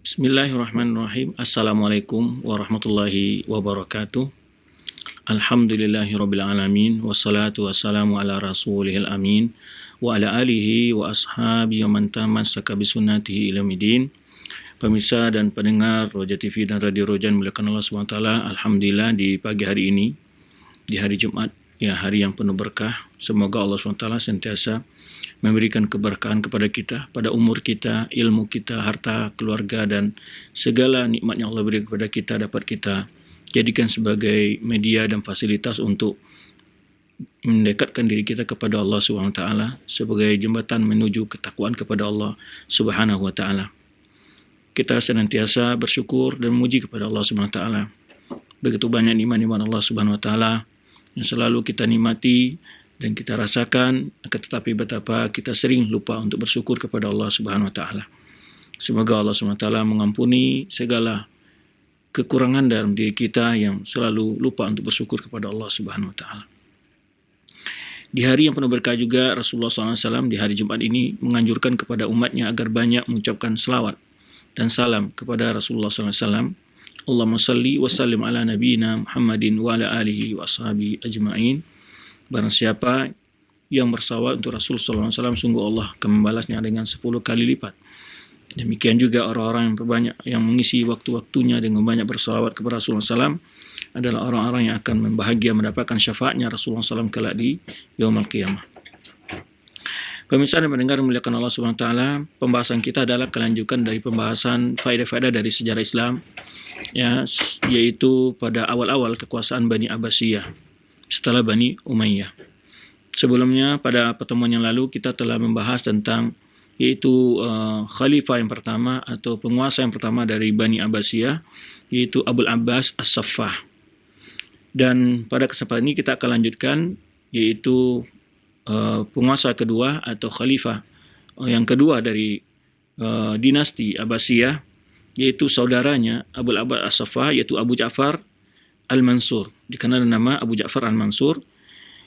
Bismillahirrahmanirrahim. Assalamualaikum warahmatullahi wabarakatuh. Alhamdulillahirabbil alamin wassalatu wassalamu ala rasulihil amin wa ala alihi wa ashabihi wa man tamassaka bisunnatihi ila yaumil. Pemirsa dan pendengar Roja TV dan Radio Roja dimuliakan Allah SWT. Alhamdulillah di pagi hari ini, di hari Jumat, ya hari yang penuh berkah. Semoga Allah SWT sentiasa memberikan keberkahan kepada kita, pada umur kita, ilmu kita, harta, keluarga, dan segala nikmat yang Allah berikan kepada kita dapat kita jadikan sebagai media dan fasilitas untuk mendekatkan diri kita kepada Allah SWT sebagai jembatan menuju ketakwaan kepada Allah Subhanahu wa taala. Kita senantiasa bersyukur dan memuji kepada Allah Subhanahu wa taala. Begitu banyak nikmat-nikmat Allah Subhanahu wa taala yang selalu kita nikmati dan kita rasakan, tetapi betapa kita sering lupa untuk bersyukur kepada Allah Subhanahu wa taala. Semoga Allah Subhanahu wa taala mengampuni segala kekurangan dalam diri kita yang selalu lupa untuk bersyukur kepada Allah Subhanahu wa taala. Di hari yang penuh berkah juga, Rasulullah SAW di hari Jumat ini menganjurkan kepada umatnya agar banyak mengucapkan selawat dan salam kepada Rasulullah SAW. Allahumma salli wa sallim ala nabiyina Muhammadin wa ala alihi wa ashabihi ajma'in. Barang siapa yang bersalawat untuk Rasulullah SAW, sungguh Allah akan membalasnya dengan 10 kali lipat. Demikian juga orang-orang yang mengisi waktu-waktunya dengan banyak bersalawat kepada Rasulullah SAW adalah orang-orang yang akan membahagia mendapatkan syafaatnya Rasulullah SAW kelak di yaumul qiyamah. Pemirsa dan pendengar memuliakan Allah Subhanahu wa taala, pembahasan kita adalah kelanjutan dari pembahasan faedah-faedah dari sejarah Islam, ya, yaitu pada awal-awal kekuasaan Bani Abbasiyah setelah Bani Umayyah. Sebelumnya pada pertemuan yang lalu kita telah membahas tentang yaitu khalifah yang pertama atau penguasa yang pertama dari Bani Abbasiyah, yaitu Abul Abbas As-Saffah. Dan pada kesempatan ini kita akan lanjutkan yaitu penguasa kedua atau khalifah yang kedua dari dinasti Abbasiyah, yaitu saudaranya Abul Abbas As-Saffah, yaitu Abu Ja'far Al-Mansur, dikenal nama Abu Ja'far Al-Mansur,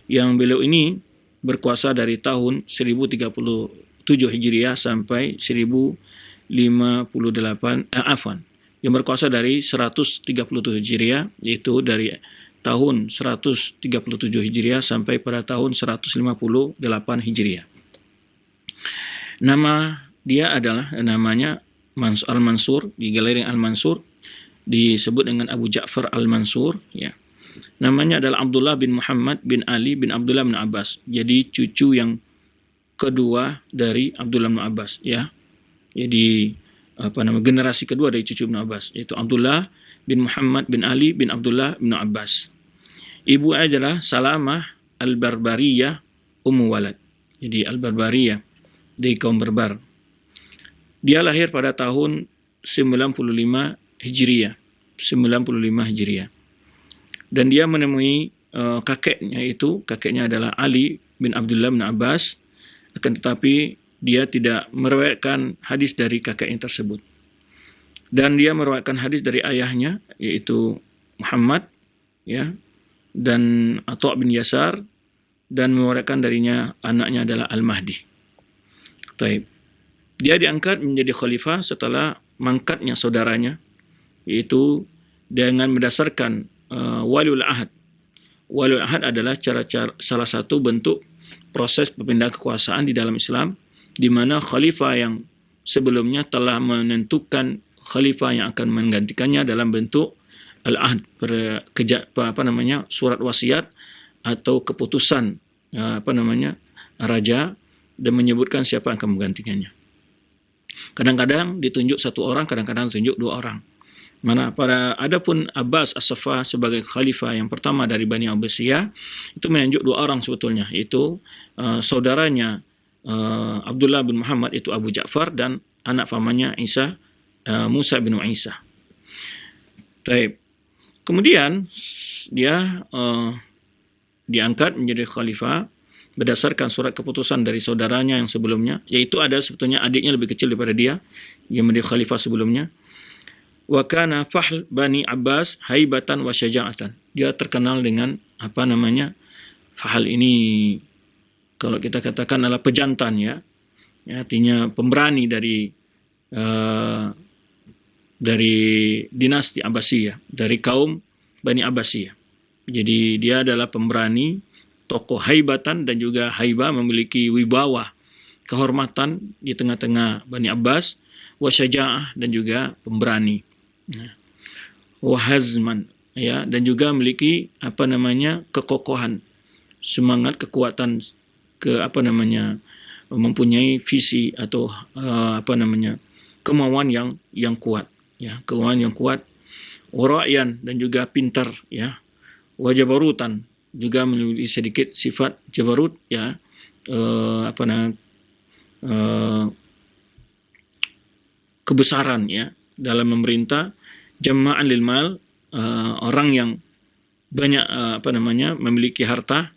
yang beliau ini berkuasa dari tahun 1037 Hijriah sampai 1058 yang berkuasa dari 137 Hijriah, yaitu dari tahun 137 Hijriah sampai pada tahun 158 Hijriah. Nama dia adalah namanya Al-Mansur, di galeri Al-Mansur disebut dengan Abu Ja'far Al-Mansur, ya. Namanya adalah Abdullah bin Muhammad bin Ali bin Abdullah bin Abbas. Jadi cucu yang kedua dari Abdullah bin Abbas, ya. Jadi generasi kedua dari cucu bin Abbas, yaitu Abdullah bin Muhammad bin Ali bin Abdullah bin Abbas. Ibu adalah Salamah Al-Barbariyah Ummu Walad. Jadi Al-Barbariyah dari kaum Barbar. Dia lahir pada tahun 95 Hijriah. 95 Hijriah. Dan dia menemui kakeknya adalah Ali bin Abdullah bin Abbas, akan tetapi dia tidak meriwayatkan hadis dari kakeknya tersebut. Dan dia meriwayatkan hadis dari ayahnya, yaitu Muhammad, ya, dan Atha bin Yasar, dan meriwayatkan darinya anaknya adalah Al-Mahdi. Taib. Dia diangkat menjadi khalifah setelah mangkatnya saudaranya, yaitu dengan berdasarkan waliul ahad. Waliul ahad adalah salah satu bentuk proses perpindahan kekuasaan di dalam Islam, di mana khalifah yang sebelumnya telah menentukan khalifah yang akan menggantikannya dalam bentuk al-ahd, surat wasiat atau keputusan raja, dan menyebutkan siapa yang akan menggantikannya. Kadang-kadang ditunjuk satu orang, kadang-kadang ditunjuk dua orang. Adapun Abbas As-Saffah sebagai khalifah yang pertama dari Bani Abbasiyah itu menunjuk dua orang sebetulnya, yaitu saudaranya Abdullah bin Muhammad, itu Abu Ja'far, dan anak pamannya Musa bin Isa. Baik. Kemudian dia diangkat menjadi khalifah berdasarkan surat keputusan dari saudaranya yang sebelumnya, yaitu ada sebetulnya adiknya lebih kecil daripada dia yang menjadi khalifah sebelumnya. Wa kana fahl Bani Abbas haibatan wa syaja'atan. Dia terkenal dengan fahl ini kalau kita katakan adalah pejantan, ya. Artinya pemberani dari dari dinasti Abbasiyah, dari kaum Bani Abbasiyah. Jadi dia adalah pemberani, tokoh haibatan dan juga haibah, memiliki wibawa, kehormatan di tengah-tengah Bani Abbas, wa syaja'ah dan juga pemberani. Wa hazman, ya, dan juga memiliki kekokohan, semangat, kekuatan, mempunyai visi atau kemauan yang kuat, ya, kemauan yang kuat. Wara'yan dan juga pintar, ya. Wajabarutan juga memiliki sedikit sifat jabarut, ya, kebesaran, ya, dalam memerintah. Jama'an lil mal, orang yang banyak memiliki harta.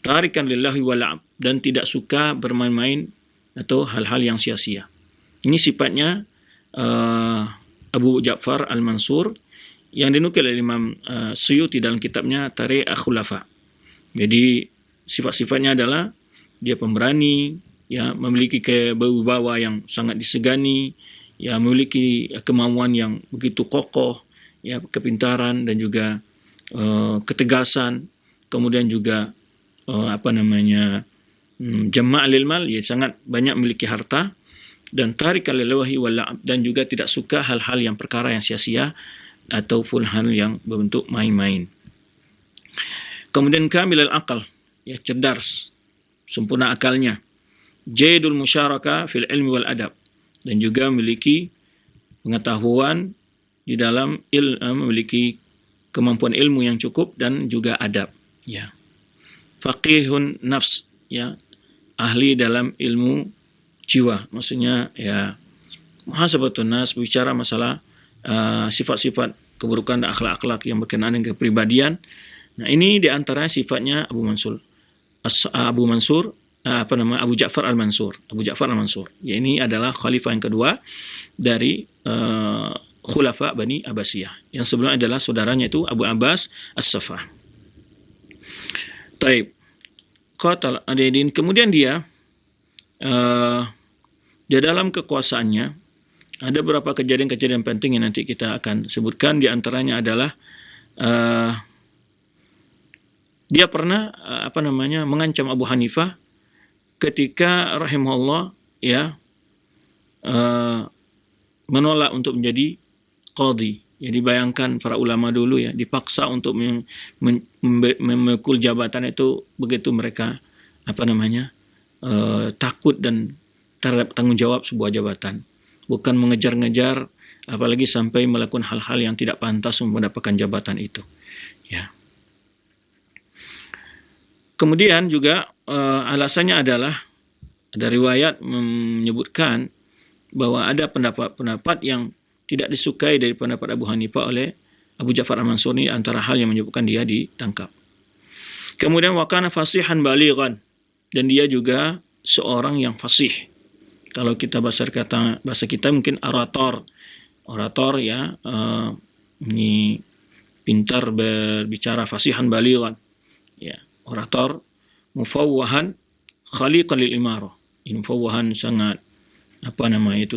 Tarikan lillahi wal'ab, dan tidak suka bermain-main atau hal-hal yang sia-sia. Ini sifatnya Abu Ja'far Al-Mansur yang dinukil oleh Imam Suyuti dalam kitabnya Tarikh Al-Khulafa. Jadi sifat-sifatnya adalah dia pemberani, ya, memiliki kewibawa yang sangat disegani, ya, memiliki kemauan yang begitu kokoh, ya, kepintaran dan juga ketegasan. Kemudian juga jama' lil mal, ya, sangat banyak memiliki harta. Dan tarik al-lawahi wal-la'ab, dan juga tidak suka hal-hal yang perkara yang sia-sia ataupun hal yang berbentuk main-main. Kemudian kamil al-aqal, ya, cerdas, sempurna akalnya. Jaidul musyaraka fil ilmi wal adab, dan juga memiliki pengetahuan di dalam memiliki kemampuan ilmu yang cukup dan juga adab, ya. Faqihun nafs, ya, ahli dalam ilmu jiwa, maksudnya, ya, muhasabatun nas, bicara masalah sifat-sifat keburukan dan akhlak-akhlak yang berkenaan dengan kepribadian. Nah, ini di antara sifatnya Abu Ja'far Al-Mansur. Abu Ja'far Al-Mansur. Ya, ini adalah khalifah yang kedua dari khulafa Bani Abbasiyah. Yang sebelumnya adalah saudaranya itu Abu Abbas As-Saffah. Taib. Qatal adidin. Kemudian dia dalam kekuasaannya ada beberapa kejadian-kejadian penting yang nanti kita akan sebutkan. Di antaranya adalah dia pernah mengancam Abu Hanifah ketika rahimahullah, ya, menolak untuk menjadi qadhi. Jadi bayangkan para ulama dulu, ya, dipaksa untuk memikul jabatan itu, begitu mereka takut dan terhadap tanggung jawab sebuah jabatan. Bukan mengejar-ngejar, apalagi sampai melakukan hal-hal yang tidak pantas untuk mendapatkan jabatan itu, ya. Kemudian juga alasannya adalah ada riwayat menyebutkan bahwa ada pendapat-pendapat yang tidak disukai dari pendapat Abu Hanifah oleh Abu Ja'far Al-Mansur, ini antara hal yang menyebabkan dia ditangkap. Kemudian wakana fasihan balighan, dan dia juga seorang yang fasih. Kalau kita bahasa kita mungkin orator, ya, ini pintar berbicara, fasihan balighan, ya, orator. Mufawwahan khaliqan lil imarah. Ini mufawwahan sangat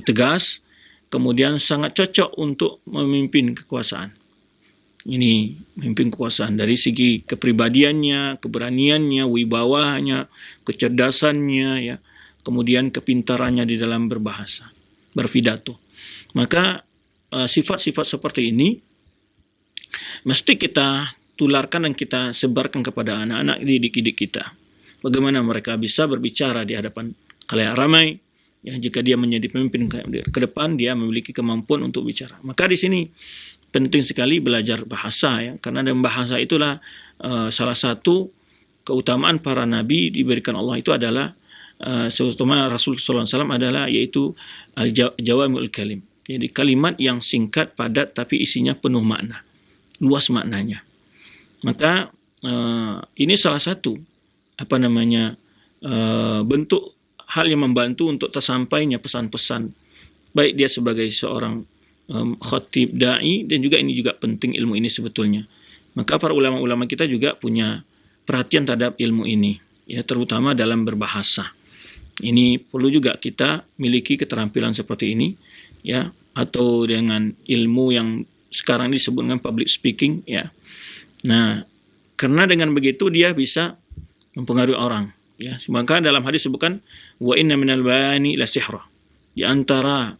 tegas, kemudian sangat cocok untuk memimpin kekuasaan. Ini memimpin kekuasaan dari segi kepribadiannya, keberaniannya, wibawanya, kecerdasannya, ya, kemudian kepintarannya di dalam berbahasa, berpidato. Maka sifat-sifat seperti ini mesti kita tularkan dan kita sebarkan kepada anak-anak didik kita. Bagaimana mereka bisa berbicara di hadapan khalayak ramai, ya, jika dia menjadi pemimpin ke depan, dia memiliki kemampuan untuk bicara. Maka di sini penting sekali belajar bahasa, ya, karena dalam bahasa itulah salah satu keutamaan para nabi diberikan Allah itu adalah terutama Rasul sallallahu alaihi wasallam adalah yaitu al-jawami'ul kalim. Jadi kalimat yang singkat, padat, tapi isinya penuh makna, luas maknanya. Maka ini salah satu bentuk hal yang membantu untuk tersampainya pesan-pesan, baik dia sebagai seorang khatib, da'i, dan juga ini juga penting ilmu ini sebetulnya. Maka para ulama-ulama kita juga punya perhatian terhadap ilmu ini, ya, terutama dalam berbahasa. Ini perlu juga kita miliki keterampilan seperti ini, ya, atau dengan ilmu yang sekarang disebut dengan public speaking, ya. Nah, karena dengan begitu dia bisa mempengaruhi orang, ya. Maka dalam hadis sebutkan wa inna minal bayani la sihra. Di antara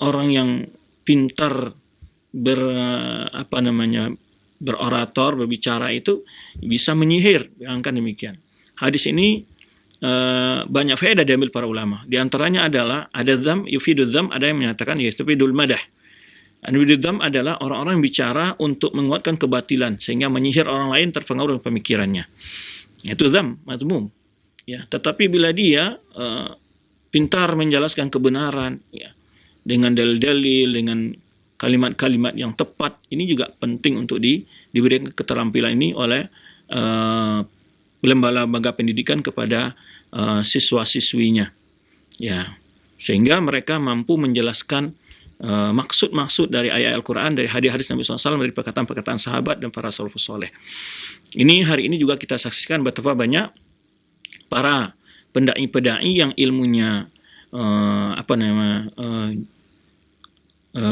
orang yang pintar berorator, berbicara itu bisa menyihir, angkan demikian. Hadis ini banyak faedah diambil para ulama. Di antaranya adalah ada dzam, yufidu dzam, ada yang menyatakan yufidul madah. Yufidul dzam adalah orang-orang yang bicara untuk menguatkan kebatilan sehingga menyihir orang lain terpengaruh dengan pemikirannya. Itu dzam, mazmum. Ya, tetapi bila dia pintar menjelaskan kebenaran, ya, dengan dalil-dalil, dengan kalimat-kalimat yang tepat, ini juga penting untuk diberikan keterampilan ini oleh lembaga pendidikan kepada siswa-siswinya, ya, sehingga mereka mampu menjelaskan maksud-maksud dari ayat Al-Quran, dari hadis-hadis Nabi SAW, dari perkataan-perkataan sahabat dan para salafus soleh. Ini hari ini juga kita saksikan betapa banyak para pendai-pendai yang ilmunya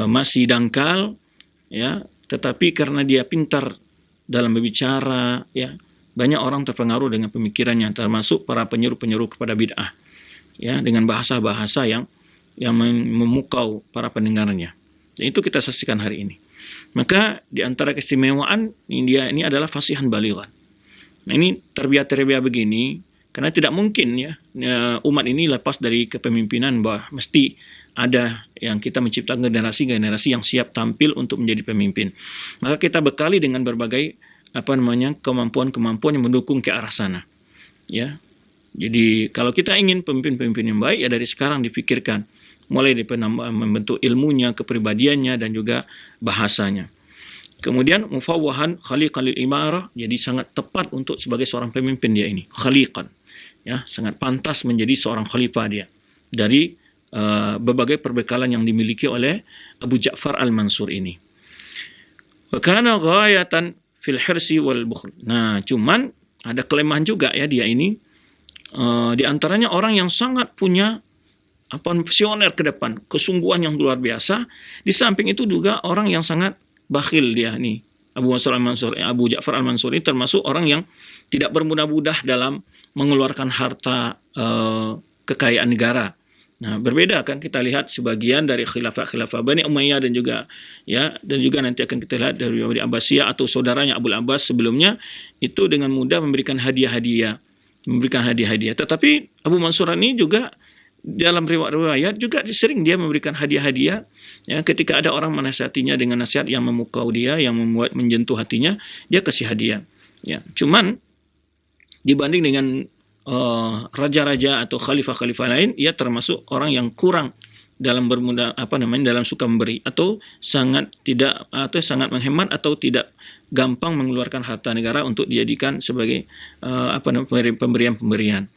masih dangkal, ya, tetapi karena dia pintar dalam berbicara, ya, banyak orang terpengaruh dengan pemikirannya, termasuk para penyeru-penyeru kepada bid'ah, ya, dengan bahasa-bahasa yang memukau para pendengarnya. Dan itu kita saksikan hari ini. Maka di antara keistimewaan India ini adalah fasihan balighan. Nah, ini terbiak-terbiak begini karena tidak mungkin, ya, umat ini lepas dari kepemimpinan, bahwa mesti ada yang kita menciptakan generasi-generasi yang siap tampil untuk menjadi pemimpin. Maka kita bekali dengan berbagai kemampuan-kemampuan yang mendukung ke arah sana, ya. Jadi kalau kita ingin pemimpin-pemimpin yang baik, ya dari sekarang dipikirkan, mulai dari membentuk ilmunya, kepribadiannya, dan juga bahasanya. Kemudian mufawwahan khaliqan lil imarah, jadi sangat tepat untuk sebagai seorang pemimpin dia ini, khaliqan, ya, sangat pantas menjadi seorang khalifah dia dari berbagai perbekalan yang dimiliki oleh Abu Ja'far Al-Mansur ini. Wa kana ghayatan fil hirsi wal bukhl. Nah, cuman ada kelemahan juga, ya, dia ini di antaranya orang yang sangat punya visioner ke depan, kesungguhan yang luar biasa. Di samping itu juga orang yang sangat bakhil dia nih. Abu Ja'far Al-Mansur ini termasuk orang yang tidak bermudah-mudah dalam mengeluarkan harta kekayaan negara. Nah, berbeda kan kita lihat sebagian dari khilafah Bani Umayyah dan juga nanti akan kita lihat dari Abbasiyah atau saudaranya Abul Abbas sebelumnya, itu dengan mudah memberikan hadiah-hadiah. Tetapi Abu Mansur ini juga dalam riwayat juga sering dia memberikan hadiah-hadiah, ya, ketika ada orang menasihatinya dengan nasihat yang memukau dia, yang menyentuh hatinya, dia kasih hadiah, ya. Cuman dibanding dengan raja-raja atau khalifah-khalifah lain, ia termasuk orang yang kurang dalam dalam suka memberi, atau sangat menghemat, atau tidak gampang mengeluarkan harta negara untuk dijadikan sebagai pemberian-pemberian.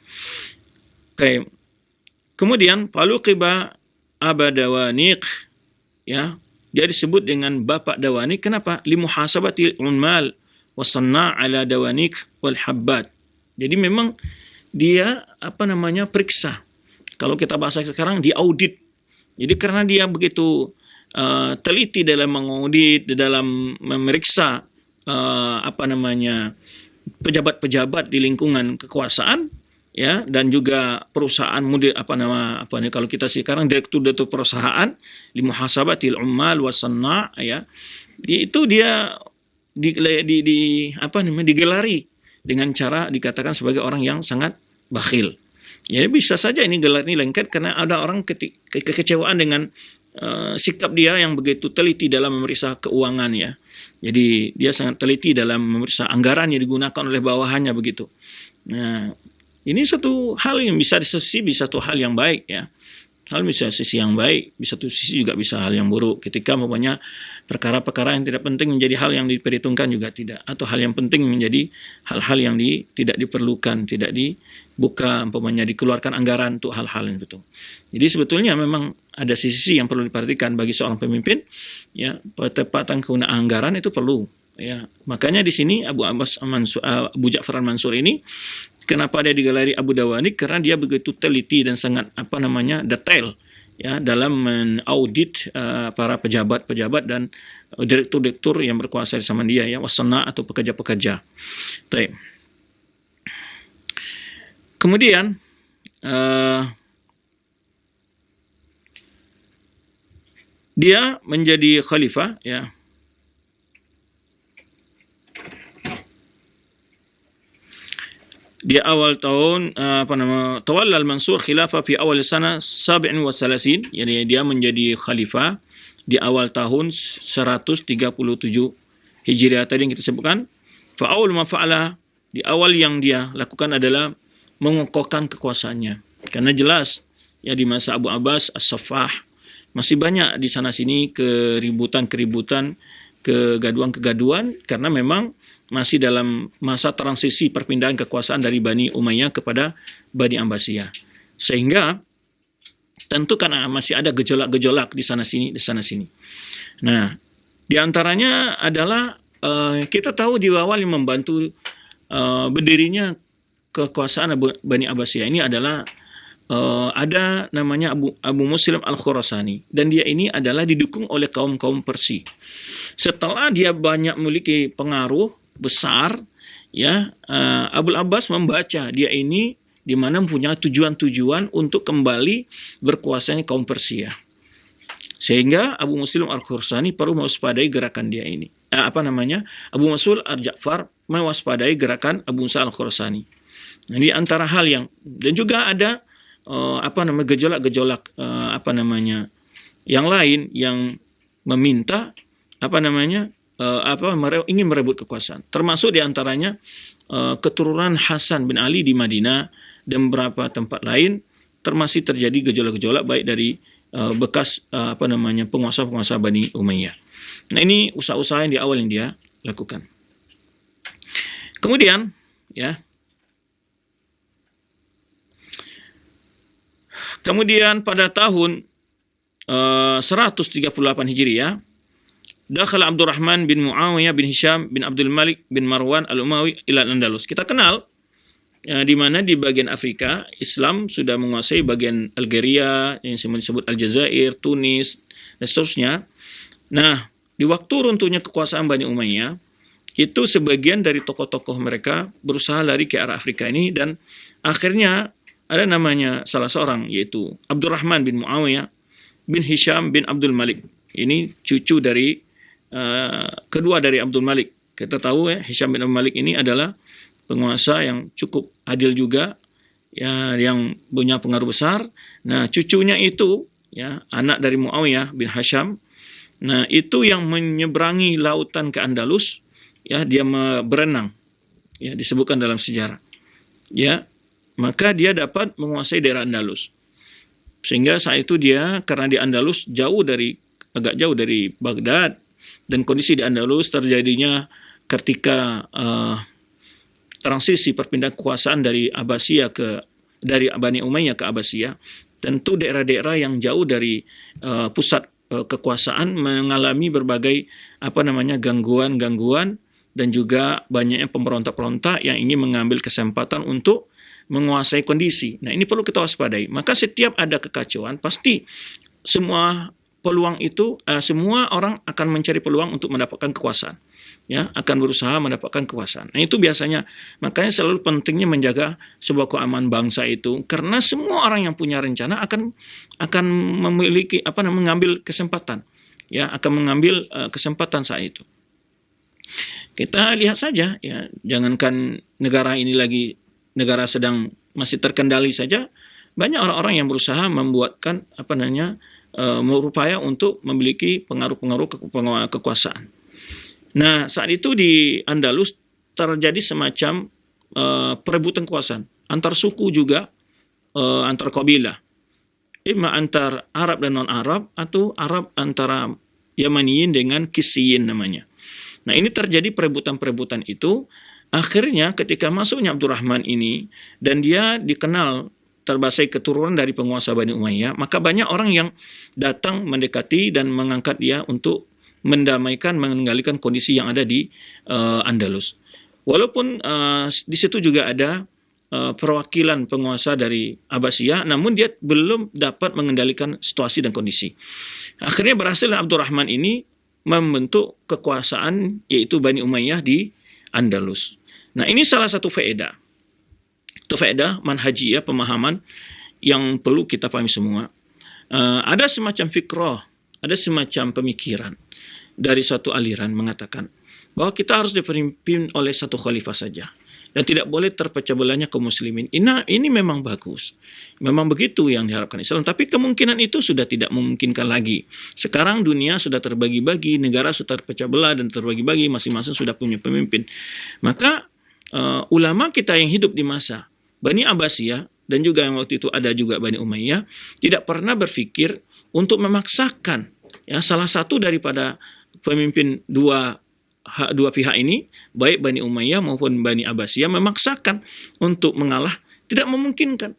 Oke. Kemudian Faluqiba Aba Dawaniq, ya, dia disebut dengan Bapak Dawaniq. Kenapa? Limuhasabati unmal wasanna ala dawaniq wal habbat. Jadi memang dia periksa. Kalau kita bahasa sekarang diaudit. Jadi karena dia begitu teliti dalam mengaudit, dalam memeriksa pejabat-pejabat di lingkungan kekuasaan, ya, dan juga perusahaan kalau kita sekarang direktur perusahaan, limuhasabatil ummal wasanna, ya, itu dia digelari dengan cara dikatakan sebagai orang yang sangat bakhil. Ya, bisa saja ini gelar ini lengket karena ada orang kekecewaan dengan sikap dia yang begitu teliti dalam memeriksa keuangan, ya. Jadi dia sangat teliti dalam memeriksa anggaran yang digunakan oleh bawahannya begitu. Nah, ini satu hal yang bisa bisa satu hal yang baik, ya. Hal bisa sisi yang baik, bisa satu sisi juga bisa hal yang buruk. Ketika umpamanya perkara-perkara yang tidak penting menjadi hal yang diperhitungkan juga tidak, atau hal yang penting menjadi hal-hal yang tidak diperlukan, tidak dibuka, umpamanya dikeluarkan anggaran untuk hal-hal yang betul. Jadi sebetulnya memang ada sisi yang perlu diperhatikan bagi seorang pemimpin, ya, pertepatan penggunaan anggaran itu perlu, ya. Makanya di sini Abu Ja'far Al-Mansur ini, kenapa dia digelari Abu Dawaniq? Karena dia begitu teliti dan sangat detail, ya dalam menaudit para pejabat-pejabat dan direktur-direktur yang berkuasa di zaman dia, ya, wasana atau pekerja-pekerja. Baik. Kemudian dia menjadi khalifah, ya. Di awal tahun tawalla al-Mansur khilafah fi awal sana 37, jadi dia menjadi khalifah di awal tahun 137 Hijriah tadi yang kita sebutkan. Fa awal ma fa'ala, di awal yang dia lakukan adalah mengokohkan kekuasaannya. Karena jelas ya di masa Abu Abbas As-Saffah masih banyak di sana sini keributan-keributan, kegaduhan-kegaduhan, karena memang masih dalam masa transisi perpindahan kekuasaan dari Bani Umayyah kepada Bani Abbasiyah. Sehingga tentu karena masih ada gejolak-gejolak di sana sini. Nah, di antaranya adalah kita tahu di awal yang membantu berdirinya kekuasaan Bani Abbasiyah ini adalah ada namanya Abu Muslim Al-Khurasani, dan dia ini adalah didukung oleh kaum-kaum Persia. Setelah dia banyak memiliki pengaruh besar, ya, Abul Abbas membaca dia ini di mana punya tujuan-tujuan untuk kembali berkuasanya kaum Persia. Sehingga Abu Muslim Al-Khurasani perlu mewaspadai gerakan dia ini. Abu Mas'ud Al-Ja'far mewaspadai gerakan Abu Musa Al-Khurasani. Nah, ini antara hal yang, dan juga ada gejolak-gejolak yang lain yang meminta ingin merebut kekuasaan. Termasuk diantaranya keturunan Hasan bin Ali di Madinah dan beberapa tempat lain termasih terjadi gejolak-gejolak baik dari bekas penguasa-penguasa Bani Umayyah. Nah, ini usaha-usaha yang di awal yang dia lakukan. Kemudian, ya. Kemudian pada tahun 138 Hijriah, dakhala Abdurrahman bin Muawiyah bin Hisham bin Abdul Malik bin Marwan al-Umawi ila Andalus. Kita kenal di mana di bagian Afrika Islam sudah menguasai bagian Algeria yang disebut Aljazair, Tunis dan seterusnya. Nah, di waktu runtuhnya kekuasaan Bani Umayyah, itu sebagian dari tokoh-tokoh mereka berusaha lari ke arah Afrika ini, dan akhirnya ada namanya salah seorang, yaitu Abdurrahman bin Muawiyah bin Hisham bin Abdul Malik. Ini cucu dari kedua dari Abdul Malik. Kita tahu ya, Hisham bin Abdul Malik ini adalah penguasa yang cukup adil juga, ya, yang punya pengaruh besar. Nah, cucunya itu, ya, anak dari Muawiyah bin Hisham. Nah, itu yang menyeberangi lautan ke Andalus, ya, dia berenang, ya, disebutkan dalam sejarah, ya, maka dia dapat menguasai daerah Andalus. Sehingga saat itu dia, karena di Andalus agak jauh dari Baghdad, dan kondisi di Andalus terjadinya ketika transisi perpindahan kekuasaan dari Bani Umayyah ke Abbasiyah, tentu daerah-daerah yang jauh dari pusat kekuasaan mengalami berbagai gangguan-gangguan, dan juga banyaknya pemberontak-pemberontak yang ingin mengambil kesempatan untuk menguasai kondisi. Nah, ini perlu kita waspadai. Maka setiap ada kekacauan, pasti semua orang akan mencari peluang untuk mendapatkan kekuasaan, ya, akan berusaha mendapatkan kekuasaan. Nah, itu biasanya, makanya selalu pentingnya menjaga sebuah keamanan bangsa itu, karena semua orang yang punya rencana akan memiliki mengambil kesempatan, ya, akan mengambil kesempatan saat itu. Kita lihat saja, ya, jangankan negara ini lagi negara sedang masih terkendali saja, banyak orang-orang yang berusaha membuatkan berupaya untuk memiliki pengaruh-pengaruh kekuasaan. Nah, saat itu di Andalus terjadi semacam perebutan kekuasaan antar suku juga, antar kabilah, antar Arab dan non-Arab, atau Arab antara Yamaniyin dengan Kisiyin namanya. Nah, ini terjadi perebutan-perebutan itu. Akhirnya ketika masuknya Abdurrahman ini, dan dia dikenal terbasai keturunan dari penguasa Bani Umayyah, maka banyak orang yang datang mendekati dan mengangkat dia untuk mendamaikan, mengendalikan kondisi yang ada di Andalus. Walaupun di situ juga ada perwakilan penguasa dari Abbasiyah, namun dia belum dapat mengendalikan situasi dan kondisi. Akhirnya berhasil Abdurrahman ini membentuk kekuasaan, yaitu Bani Umayyah di Andalus. Nah, ini salah satu faedah. Itu faedah manhajiyah, pemahaman yang perlu kita pahami semua. Ada semacam fikrah, ada semacam pemikiran dari suatu aliran mengatakan bahwa kita harus dipimpin oleh satu khalifah saja. Dan tidak boleh terpecah belahnya kaum muslimin. Ini memang bagus. Memang begitu yang diharapkan Islam. Tapi kemungkinan itu sudah tidak memungkinkan lagi. Sekarang dunia sudah terbagi-bagi, negara sudah terpecah belah dan terbagi-bagi, masing-masing sudah punya pemimpin. Maka ulama kita yang hidup di masa Bani Abbasiyah, dan juga yang waktu itu ada juga Bani Umayyah, tidak pernah berpikir untuk memaksakan salah satu daripada pemimpin dua pihak ini, baik Bani Umayyah maupun Bani Abbasiyah, memaksakan untuk mengalah, tidak memungkinkan.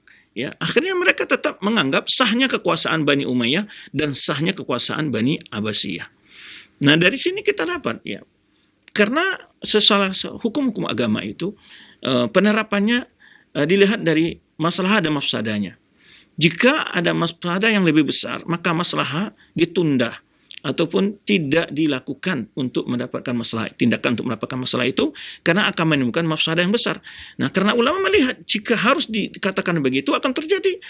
Akhirnya mereka tetap menganggap sahnya kekuasaan Bani Umayyah dan sahnya kekuasaan Bani Abbasiyah. Nah, dari sini kita dapat karena hukum-hukum agama itu penerapannya dilihat dari masalah dan mafsadanya. Jika ada mafsadah yang lebih besar, maka masalah ditunda ataupun tidak dilakukan untuk mendapatkan masalah, tindakan untuk mendapatkan masalah itu, karena akan menimbulkan mafsadah yang besar. Nah, karena ulama melihat jika harus dikatakan begitu akan terjadi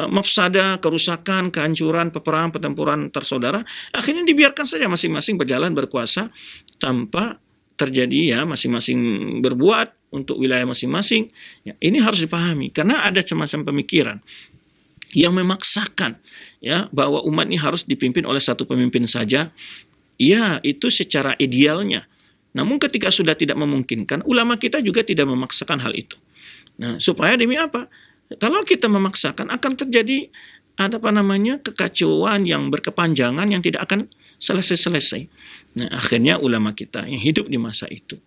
mafsadah, kerusakan, kehancuran, peperangan, pertempuran tersaudara, akhirnya dibiarkan saja masing-masing berjalan berkuasa tanpa terjadi masing-masing berbuat untuk wilayah masing-masing. Ini harus dipahami karena ada semacam pemikiran yang memaksakan bahwa umat ini harus dipimpin oleh satu pemimpin saja. Itu secara idealnya. Namun ketika sudah tidak memungkinkan, ulama kita juga tidak memaksakan hal itu. Nah, supaya demi apa? Kalau kita memaksakan akan terjadi kekacauan yang berkepanjangan yang tidak akan selesai-selesai. Nah, akhirnya ulama kita yang hidup di masa itu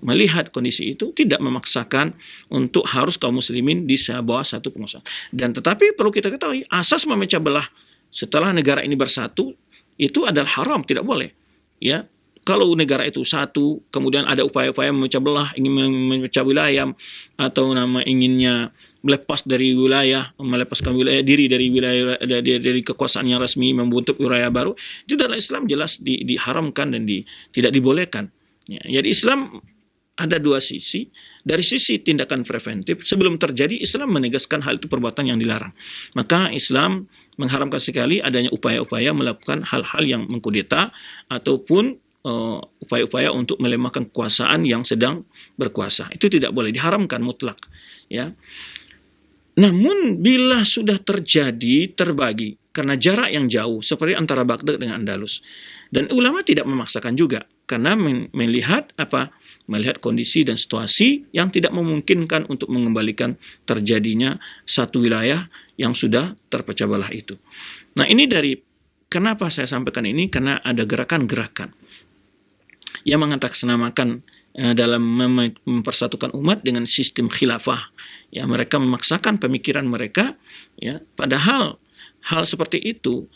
melihat kondisi itu tidak memaksakan untuk harus kaum muslimin di bawah satu penguasa. Dan tetapi perlu kita ketahui asas memecah belah setelah negara ini bersatu itu adalah haram, tidak boleh. Kalau negara itu satu, kemudian ada upaya-upaya memecah belah, ingin memecah wilayah atau inginnya melepas dari wilayah, melepaskan wilayah diri dari wilayah dari kekuasaan yang resmi, membentuk wilayah baru, itu dalam Islam jelas diharamkan dan tidak dibolehkan. Jadi Islam ada dua sisi. Dari sisi tindakan preventif, sebelum terjadi Islam menegaskan hal itu perbuatan yang dilarang. Maka Islam mengharamkan sekali adanya upaya-upaya melakukan hal-hal yang mengkudeta ataupun upaya-upaya untuk melemahkan kekuasaan yang sedang berkuasa. Itu tidak boleh, diharamkan mutlak. Namun bila sudah terjadi terbagi karena jarak yang jauh seperti antara Baghdad dengan Andalus, dan ulama tidak memaksakan juga karena melihat kondisi dan situasi yang tidak memungkinkan untuk mengembalikan terjadinya satu wilayah yang sudah terpecah belah itu. Nah, ini kenapa saya sampaikan ini, karena ada gerakan-gerakan yang mengatasnamakan dalam mempersatukan umat dengan sistem khilafah. Mereka memaksakan pemikiran mereka, padahal hal seperti itu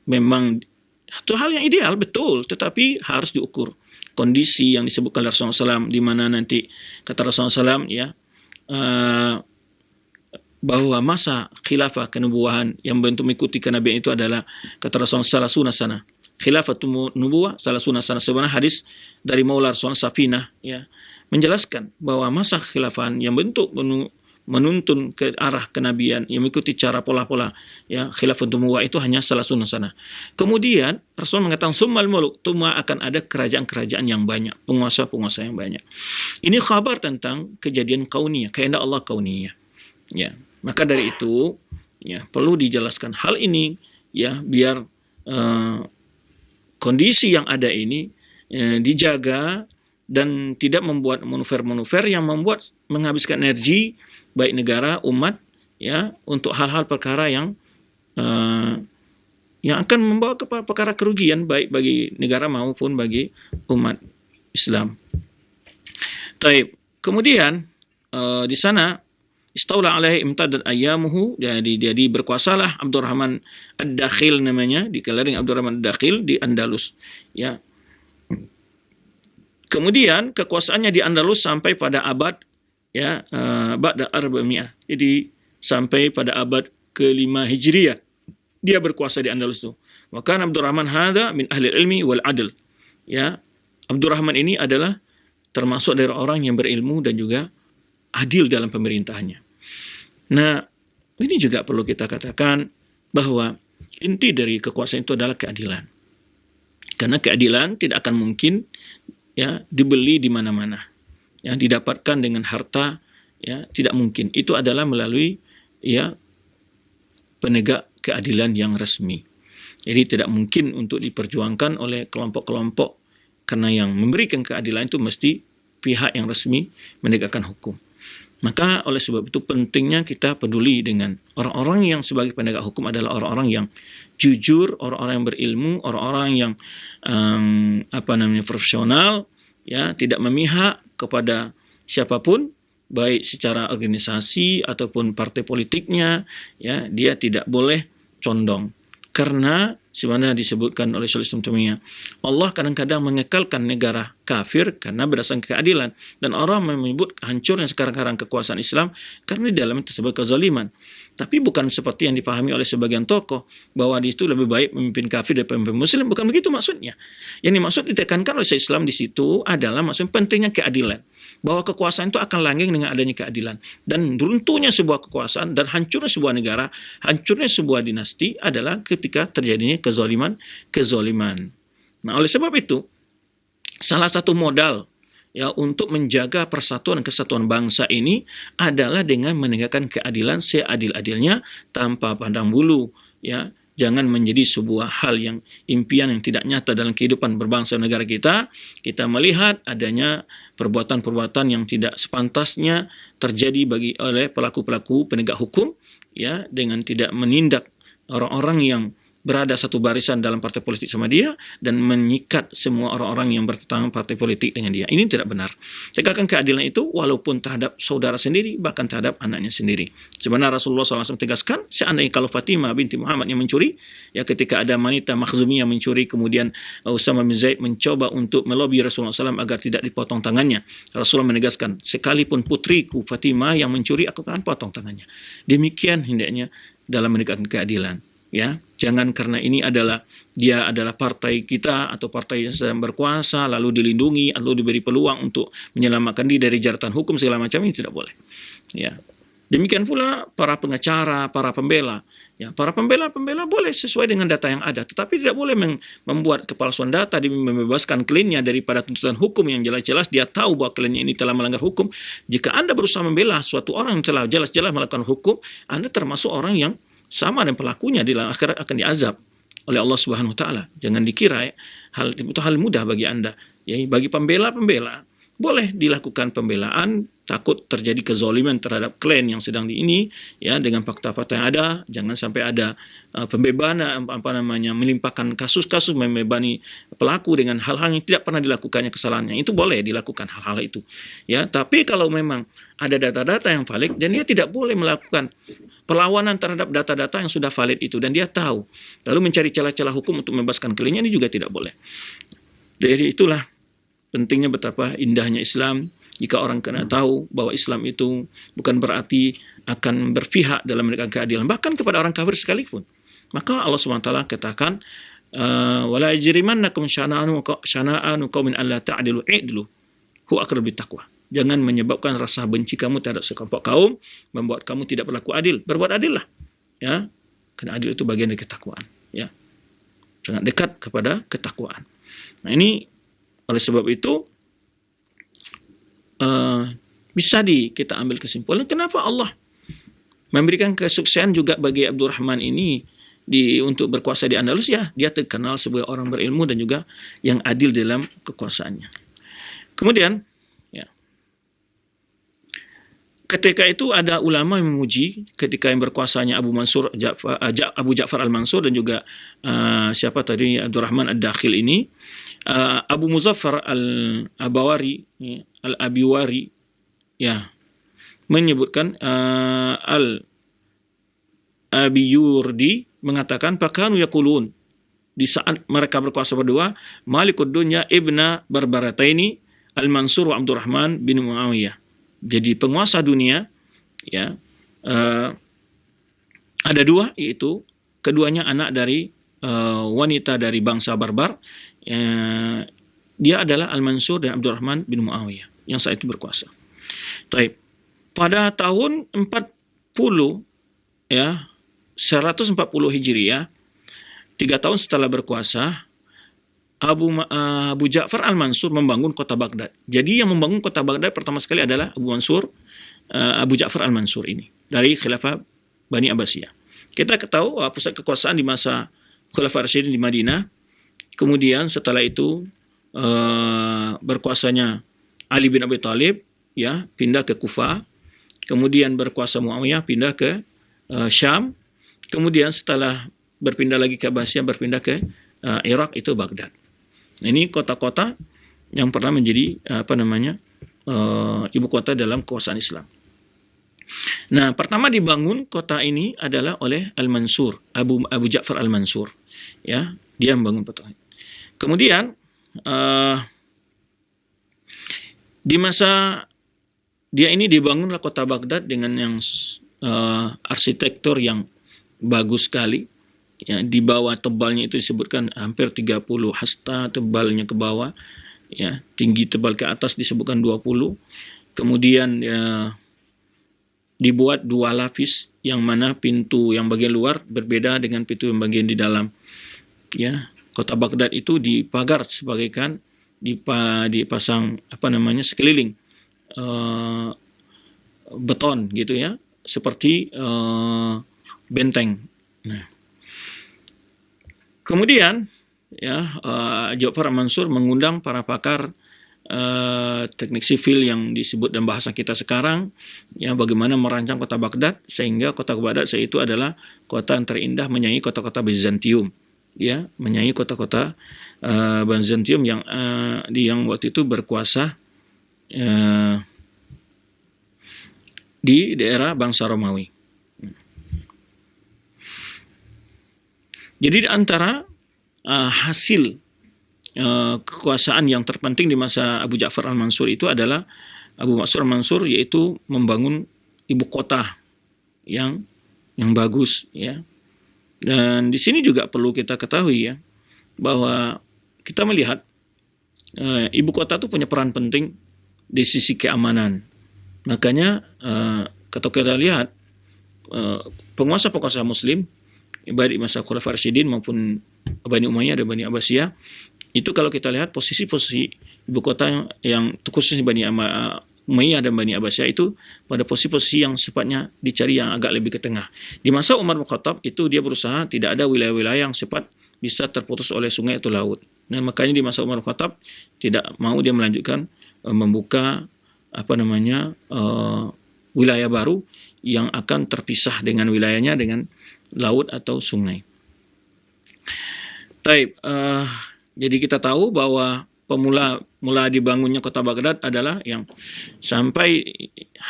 memang itu hal yang ideal, betul, tetapi harus diukur kondisi yang disebutkan oleh Rasulullah SAW, di mana nanti kata Rasulullah SAW bahwa masa khilafah kenubuahan yang bentuk mengikuti kenabian itu adalah kata Rasulullah SAW sana. Khilafatul nubuwah salah sunah sebenarnya hadis dari Maula Rasul Safinah menjelaskan bahwa masa khilafan yang bentuk menuntun ke arah kenabian yang mengikuti cara pola-pola khilafatul nubuwah itu hanya salah sunah sana. Kemudian Rasul mengatakan summal muluk, tuma akan ada kerajaan-kerajaan yang banyak, penguasa-penguasa yang banyak. Ini kabar tentang kejadian kauniyah, kehendak Allah kauniyah. Maka dari itu perlu dijelaskan hal ini biar kondisi yang ada ini dijaga dan tidak membuat manuver-manuver yang menghabiskan energi baik negara, umat untuk hal-hal perkara yang akan membawa kepada perkara kerugian baik bagi negara maupun bagi umat Islam. Taib. Kemudian di sana Istaula alaihi imtadad ayyamuhu, jadi berkuasalah Abdurrahman Ad-Dakhil namanya, dikelilingi Abdurrahman Ad-Dakhil di Andalus. Kemudian kekuasaannya di Andalus sampai pada abad ba'da arba'mi'ah. Jadi sampai pada abad ke-5 Hijriah dia berkuasa di Andalus itu. Wa kana Abdurrahman hadza min ahli ilmi wal adl. Ya, Abdurrahman ini adalah termasuk dari orang yang berilmu dan juga adil dalam pemerintahannya. Nah, ini juga perlu kita katakan bahwa inti dari kekuasaan itu adalah keadilan. Karena keadilan tidak akan mungkin dibeli di mana-mana. Didapatkan dengan harta tidak mungkin. Itu adalah melalui penegak keadilan yang resmi. Jadi tidak mungkin untuk diperjuangkan oleh kelompok-kelompok, karena yang memberikan keadilan itu mesti pihak yang resmi menegakkan hukum. Maka oleh sebab itu pentingnya kita peduli dengan orang-orang yang sebagai penegak hukum adalah orang-orang yang jujur, orang-orang yang berilmu, orang-orang yang profesional, tidak memihak kepada siapapun, baik secara organisasi ataupun partai politiknya, dia tidak boleh condong. Karena sebenarnya disebutkan oleh Syaikhul Islam Taimiyah, Allah kadang-kadang mengekalkan negara kafir karena berdasarkan keadilan. Dan orang menyebut hancurnya sekarang-karang kekuasaan Islam karena di dalamnya tersebut kezaliman. Tapi bukan seperti yang dipahami oleh sebagian tokoh, bahwa di situ lebih baik memimpin kafir daripada pemimpin muslim. Bukan begitu maksudnya. Yang dimaksud ditekankan oleh Islam di situ adalah maksudnya pentingnya keadilan. Bahwa kekuasaan itu akan langgeng dengan adanya keadilan. Dan runtuhnya sebuah kekuasaan dan hancurnya sebuah negara, hancurnya sebuah dinasti adalah ketika terjadinya kezaliman. Nah, oleh sebab itu, salah satu modal untuk menjaga persatuan dan kesatuan bangsa ini adalah dengan menegakkan keadilan seadil-adilnya tanpa pandang bulu. Jangan menjadi sebuah hal yang impian yang tidak nyata dalam kehidupan berbangsa negara kita. Kita melihat adanya perbuatan-perbuatan yang tidak sepantasnya terjadi oleh pelaku-pelaku penegak hukum, dengan tidak menindak orang-orang yang berada satu barisan dalam partai politik sama dia dan menyikat semua orang-orang yang bertentangan partai politik dengan dia. Ini tidak benar. Tegakkan keadilan itu walaupun terhadap saudara sendiri, bahkan terhadap anaknya sendiri. Sebenarnya Rasulullah SAW tegaskan, seandainya kalau Fatimah binti Muhammad yang mencuri, ketika ada wanita Makhzumiyah yang mencuri, kemudian Usama bin Zaid mencoba untuk melobi Rasulullah SAW agar tidak dipotong tangannya. Rasulullah menegaskan, sekalipun putriku Fatimah yang mencuri, aku akan potong tangannya. Demikian hendaknya dalam menegakkan keadilan. Jangan karena ini dia adalah partai kita atau partai yang sedang berkuasa lalu dilindungi atau diberi peluang untuk menyelamatkan diri dari jeratan hukum segala macam, ini tidak boleh. Demikian pula para pengacara, para pembela. Para pembela boleh sesuai dengan data yang ada, tetapi tidak boleh membuat kepalsuan data demi membebaskan kliennya daripada tuntutan hukum yang jelas-jelas dia tahu bahwa kliennya ini telah melanggar hukum. Jika Anda berusaha membela suatu orang yang telah jelas-jelas melakukan hukum, Anda termasuk orang yang sama dan pelakunya di akhirat akan diazab oleh Allah Subhanahu wa taala. Jangan dikira hal itu hal mudah bagi Anda. Bagi pembela boleh dilakukan pembelaan, takut terjadi kezaliman terhadap klien yang sedang dengan fakta-fakta yang ada. Jangan sampai ada pembebanan melimpahkan kasus-kasus membebani pelaku dengan hal-hal yang tidak pernah dilakukannya kesalahannya. Itu boleh dilakukan hal-hal itu. Tapi kalau memang ada data-data yang valid dan dia tidak boleh melakukan perlawanan terhadap data-data yang sudah valid itu dan dia tahu, lalu mencari celah-celah hukum untuk membebaskan kliennya, ini juga tidak boleh. Jadi itulah pentingnya betapa indahnya Islam jika orang kena tahu bahwa Islam itu bukan berarti akan berpihak dalam menegakkan keadilan, bahkan kepada orang kafir sekalipun. Maka Allah SWT katakan, wala yajrimannakum syana'anu qaumin alla ta'dilu i'dilu huwa aqrabu bittaqwa. Jangan menyebabkan rasa benci kamu terhadap sekelompok kaum membuat kamu tidak berlaku adil. Berbuat adillah. Karena adil itu bagian dari ketakwaan. Sangat dekat kepada ketakwaan. Nah, ini oleh sebab itu bisa kita ambil kesimpulan kenapa Allah memberikan kesuksesan juga bagi Abdurrahman ini untuk berkuasa di Andalus. Dia terkenal sebagai orang berilmu dan juga yang adil dalam kekuasaannya. Kemudian ketika itu ada ulama yang memuji ketika yang berkuasanya Abu Ja'far al-Mansur dan juga Abdurrahman ad-Dakhil ini, Abu Muzaffar al-Abiwari menyebutkan, al-Abiyurdi mengatakan, pakanu yaqulun, di saat mereka berkuasa berdua, Malikud Dunya ibna Barbarataini al-Mansur wa Abdurrahman bin Muawiyah. jadi penguasa dunia, ya, ada dua, yaitu keduanya anak dari wanita dari bangsa Barbar. Dia adalah Al-Mansur dan Abdurrahman bin Muawiyah yang saat itu berkuasa. Taib. Pada tahun 40, ya, 140 Hijriah, 3 tahun setelah berkuasa, Abu Ja'far Al-Mansur membangun kota Baghdad. Jadi yang membangun kota Baghdad pertama sekali adalah Abu Ja'far Al-Mansur ini dari Khilafah Bani Abbasiyah. Kita ketahui pusat kekuasaan di masa Khulafah Rasyidin di Madinah. Kemudian setelah itu berkuasanya Ali bin Abi Thalib, ya, pindah ke Kufah. Kemudian berkuasa Muawiyah pindah ke Syam. Kemudian setelah berpindah lagi ke Abbasiyah, berpindah ke Irak, itu Baghdad. Ini kota-kota yang pernah menjadi ibu kota dalam kekuasaan Islam. Nah, pertama dibangun kota ini adalah oleh Al-Mansur, Abu Ja'far Al-Mansur, ya, dia membangun kota. Kemudian di masa dia ini dibangunlah kota Baghdad dengan yang arsitektur yang bagus sekali. Ya, di bawah tebalnya itu disebutkan hampir 30 hasta tebalnya ke bawah, ya, tinggi tebal ke atas disebutkan 20. Kemudian dibuat 2 lapis, yang mana pintu yang bagian luar berbeda dengan pintu yang bagian di dalam. Ya, kota Baghdad itu dipagar sebagaikan dipasang sekeliling beton gitu, ya, seperti benteng. Nah, kemudian, ya, Ja'far Al-Mansur mengundang para pakar teknik sipil yang disebut dalam bahasa kita sekarang, ya, bagaimana merancang kota Baghdad sehingga kota Baghdad itu adalah kota yang terindah menyaingi kota-kota Bizantium, ya, menyaingi kota-kota Bizantium yang waktu itu berkuasa di daerah bangsa Romawi. Jadi di antara hasil kekuasaan yang terpenting di masa Abu Ja'far Al-Mansur itu adalah Abu Ja'far Al-Mansur, yaitu membangun ibu kota yang bagus, ya. Dan di sini juga perlu kita ketahui, ya, bahwa kita melihat ibu kota itu punya peran penting di sisi keamanan. Makanya kalau kita lihat penguasa-penguasa Muslim baik di masa Khulafaur Rasyidin maupun Bani Umayyah dan Bani Abbasiyah, itu kalau kita lihat posisi-posisi ibu kota yang khususnya Bani Umayyah dan Bani Abbasiyah itu pada posisi-posisi yang sifatnya dicari yang agak lebih ke tengah. Di masa Umar bin Khattab itu dia berusaha tidak ada wilayah-wilayah yang sempat bisa terputus oleh sungai atau laut. Nah, makanya di masa Umar bin Khattab tidak mau dia melanjutkan membuka wilayah baru yang akan terpisah dengan wilayahnya dengan laut atau sungai. Jadi kita tahu bahwa mula dibangunnya kota Baghdad adalah yang sampai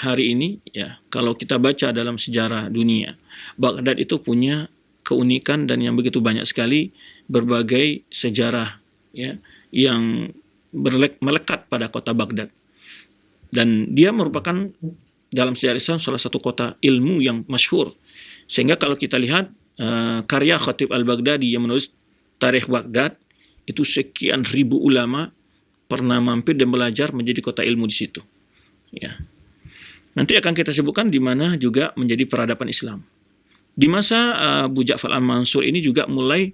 hari ini, ya, kalau kita baca dalam sejarah dunia, Baghdad itu punya keunikan dan yang begitu banyak sekali berbagai sejarah, ya, yang melekat pada kota Baghdad. Dan dia merupakan dalam sejarah Islam salah satu kota ilmu yang masyhur. Sehingga kalau kita lihat karya Khatib Al-Baghdadi yang menulis Tarikh Baghdad, itu sekian ribu ulama pernah mampir dan belajar menjadi kota ilmu di situ. Ya. Nanti akan kita sebutkan di mana juga menjadi peradaban Islam. Di masa Abu Ja'far Al-Mansur ini juga mulai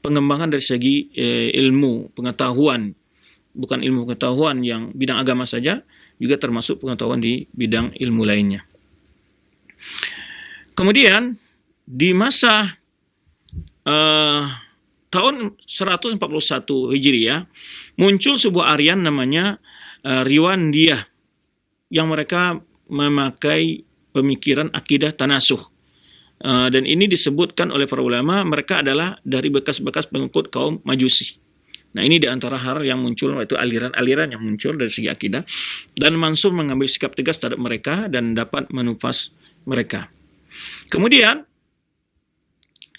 pengembangan dari segi ilmu, pengetahuan. Bukan ilmu pengetahuan yang bidang agama saja, juga termasuk pengetahuan di bidang ilmu lainnya. Kemudian di masa tahun 141 Hijriah muncul sebuah arian namanya Riwandiyah, yang mereka memakai pemikiran akidah tanasuh. Dan ini disebutkan oleh para ulama, mereka adalah dari bekas-bekas pengikut kaum Majusi. Nah, ini di antara hal yang muncul, itu aliran-aliran yang muncul dari segi akidah, dan Mansur mengambil sikap tegas terhadap mereka dan dapat menumpas mereka. Kemudian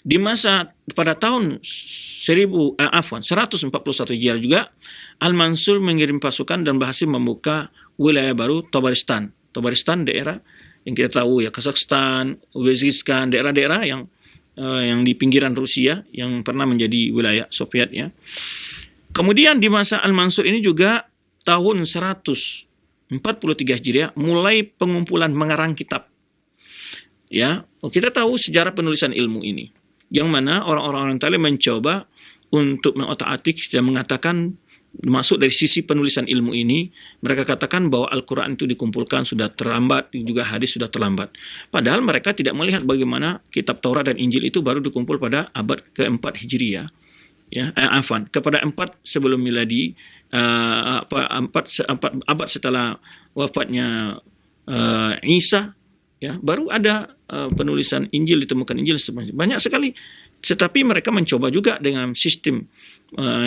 di masa pada tahun 141 Hijriah juga, Al-Mansur mengirim pasukan dan berhasil membuka wilayah baru Tabaristan. Tabaristan daerah yang kita tahu ya, Kazakhstan, Uzbekistan, daerah-daerah yang di pinggiran Rusia yang pernah menjadi wilayah Soviet ya. Kemudian di masa Al-Mansur ini juga tahun 143 Hijriah mulai pengumpulan mengarang kitab. Ya, kita tahu sejarah penulisan ilmu ini, yang mana orang-orang Orientalis mencoba untuk mengotak-atik dan mengatakan, masuk dari sisi penulisan ilmu ini, mereka katakan bahwa Al-Quran itu dikumpulkan sudah terlambat, juga hadis sudah terlambat. Padahal mereka tidak melihat bagaimana kitab Taurat dan Injil itu baru dikumpul pada abad ke-4 Hijriah. Ya, kepada 4 sebelum miladi, abad setelah wafatnya Isa, ya, baru ada penulisan Injil, ditemukan Injil banyak sekali. Tetapi mereka mencoba juga dengan sistem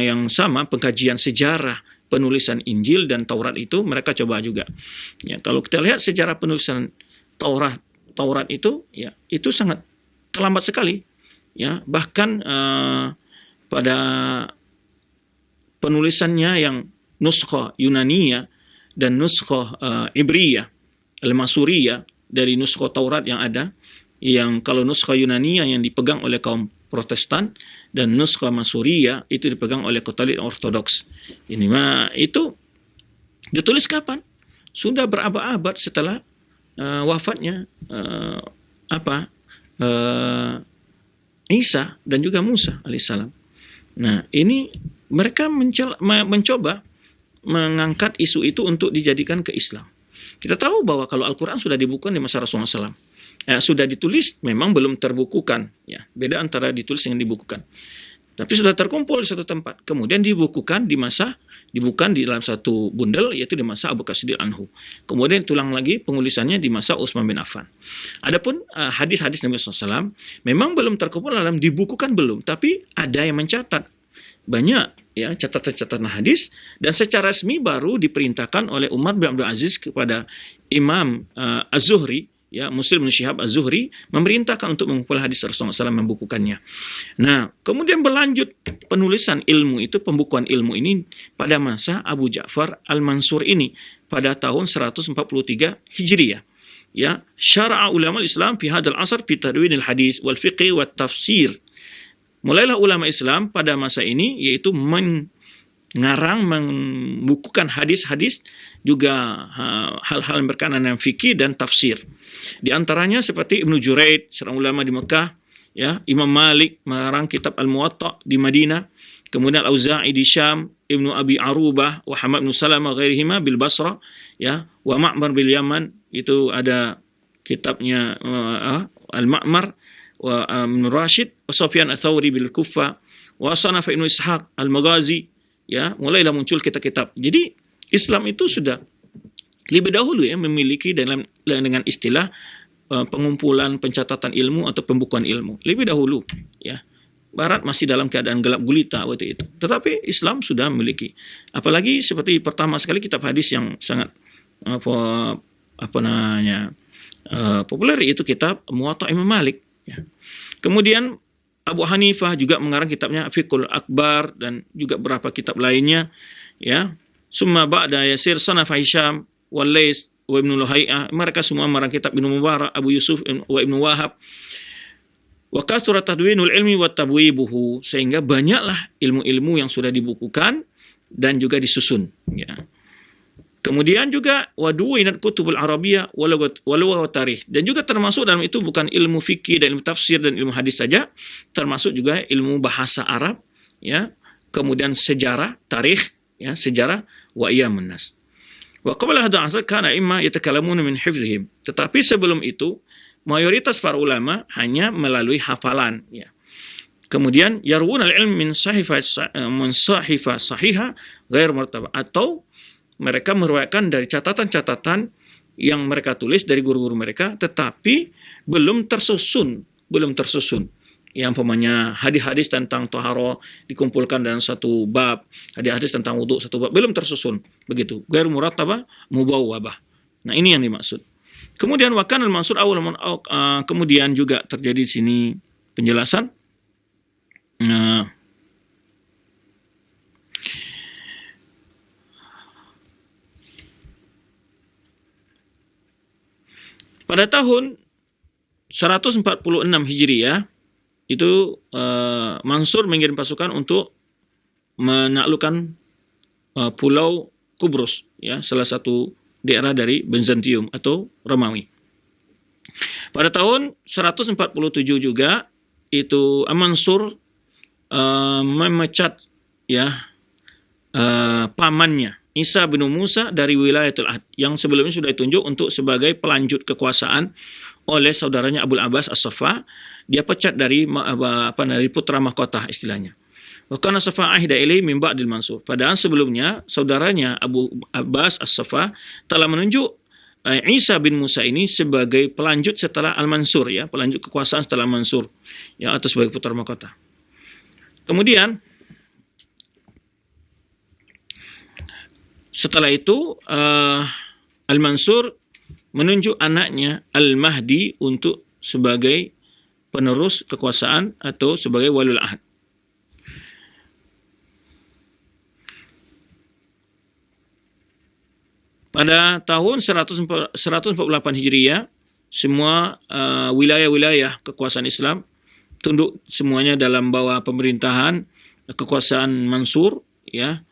yang sama, pengkajian sejarah penulisan Injil dan Taurat itu mereka coba juga. Ya, kalau kita lihat sejarah penulisan Taurat itu, ya, itu sangat terlambat sekali. Ya, bahkan pada penulisannya yang nuskha Yunaniyah dan nuskha Ibriyah, Al-Masuriyah, dari nuskha Taurat yang ada, yang kalau nuskha Yunaniyah yang dipegang oleh kaum Protestan dan nuskha Masuriyah itu dipegang oleh Katolik Ortodoks. Ini itu ditulis kapan? Sudah berabad-abad setelah wafatnya Isa dan juga Musa alaihissalam. Nah, ini mereka mencoba mengangkat isu itu untuk dijadikan ke Islam. Kita tahu bahwa kalau Al-Quran sudah dibukukan di masa Rasulullah SAW, sudah ditulis, memang belum terbukukan. Ya, beda antara ditulis dengan dibukukan. Tapi sudah terkumpul di satu tempat. Kemudian dibukukan di dalam satu bundel, yaitu di masa Abu Bakar Siddiq anhu. Kemudian tulang lagi pengulisannya di masa Utsman bin Affan. Adapun hadis-hadis Nabi SAW memang belum terkumpul dalam dibukukan, belum. Tapi ada yang mencatat. Banyak ya catatan-catatan hadis, dan secara resmi baru diperintahkan oleh Umar bin Abdul Aziz kepada Imam Az-Zuhri, ya, Muslim bin Syihab Az-Zuhri, memerintahkan untuk mengumpul hadis Rasulullah SAW, membukukannya. Nah, kemudian berlanjut penulisan ilmu itu, pembukuan ilmu ini pada masa Abu Ja'far Al-Mansur ini pada tahun 143 Hijriah. Ya, syara'a ulama Islam fi hadzal asr fi tadwinil hadis wal fiqh wat tafsir. Mulailah ulama Islam pada masa ini, yaitu mengarang, membukukan hadis-hadis, juga hal-hal yang berkaitan dengan fikih dan tafsir. Di antaranya seperti Ibnu Juraid, seorang ulama di Mekah, ya, Imam Malik mengarang kitab Al-Muwatta di Madinah, kemudian Al-Auza'i di Syam, Ibnu Abi Arubah, wa Hamad bin Salamah ghairihima bil Basra, ya, wa Ma'mar bil Yaman, itu ada kitabnya Al-Ma'mar, wa Ibnu Rashid, wa Sufyan Ats-Tsauri bil Kufah, wa Sanaf Ibnu Ishaq Al-Maghazi, ya, mulailah muncul kitab-kitab. Jadi Islam itu sudah lebih dahulu ya memiliki dengan istilah pengumpulan, pencatatan ilmu atau pembukuan ilmu. Lebih dahulu ya. Barat masih dalam keadaan gelap gulita waktu itu. Tetapi Islam sudah memiliki. Apalagi seperti pertama sekali kitab hadis yang sangat populer, itu kitab Muwatta Imam Malik. Ya. Kemudian Abu Hanifah juga mengarang kitabnya Fiqhul Akbar dan juga beberapa kitab lainnya. Ya, summa ba'da yasir sanaf Hisham wal Lais wa Ibnu Luhai'ah, mereka semua mengarang kitab Ibnu Mubarak, Abu Yusuf wa Ibnu Wahab. Wa kasura tadwinul ilmi wa tabwibuhu, sehingga banyaklah ilmu-ilmu yang sudah dibukukan dan juga disusun. Ya. Kemudian juga waduwinat kutubul Arabiyah walau tarikh, dan juga termasuk dalam itu bukan ilmu fikih dan ilmu tafsir dan ilmu hadis saja, termasuk juga ilmu bahasa Arab, ya, kemudian sejarah, tarikh, ya, sejarah, wa iyamun nas. Wa qabla hadha asr kana imma yatakalamuna min hifzihim, tetapi sebelum itu mayoritas para ulama hanya melalui hafalan, ya. Kemudian yarwun al-ilm min sahifa sahiha ghair martabah, atau mereka meriwayatkan dari catatan-catatan yang mereka tulis dari guru-guru mereka, tetapi belum tersusun. Yang umpamanya hadis-hadis tentang taharah dikumpulkan dalam satu bab, hadis-hadis tentang wudhu satu bab, belum tersusun. Begitu. Ghair murattabah mubawwabah. Nah, ini yang dimaksud. Kemudian wakan al-mansur awal, kemudian juga terjadi di sini penjelasan. Pada tahun 146 Hijriah itu Mansur mengirim pasukan untuk menaklukkan pulau Kubrus, ya, salah satu daerah dari Bizantium atau Romawi. Pada tahun 147 juga itu Mansur memecat, ya, pamannya Isa bin Musa dari wilayatul Ahd yang sebelumnya sudah ditunjuk untuk sebagai pelanjut kekuasaan oleh saudaranya Abul Abbas As-Saffah. Dia pecat dari putra mahkota istilahnya. Wa kana Safa ahda ilaihi min ba'dil Mansur. Padahal sebelumnya saudaranya Abu Abbas As-Saffah telah menunjuk Isa bin Musa ini sebagai pelanjut setelah Al-Mansur, ya, pelanjut kekuasaan setelah Mansur, ya, atau sebagai putra mahkota. Kemudian setelah itu Al-Mansur menunjuk anaknya Al-Mahdi untuk sebagai penerus kekuasaan atau sebagai waliul ahd. Pada tahun 148 Hijriah, semua wilayah-wilayah kekuasaan Islam tunduk semuanya dalam bawah pemerintahan kekuasaan Mansur, ya.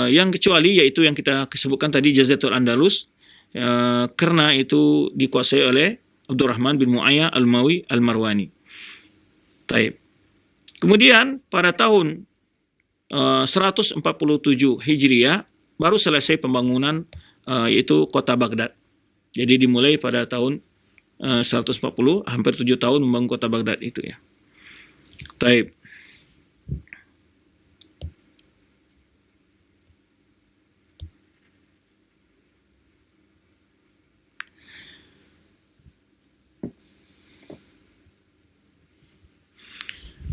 Yang kecuali yaitu yang kita sebutkan tadi Jaziratul Andalus, karena itu dikuasai oleh Abdurrahman bin Mu'ayyah Al-Mawi Al-Marwani. Taib. Kemudian pada tahun 147 Hijriah baru selesai pembangunan yaitu kota Baghdad. Jadi dimulai pada tahun 140, hampir 7 tahun membangun kota Baghdad itu, ya. Taib.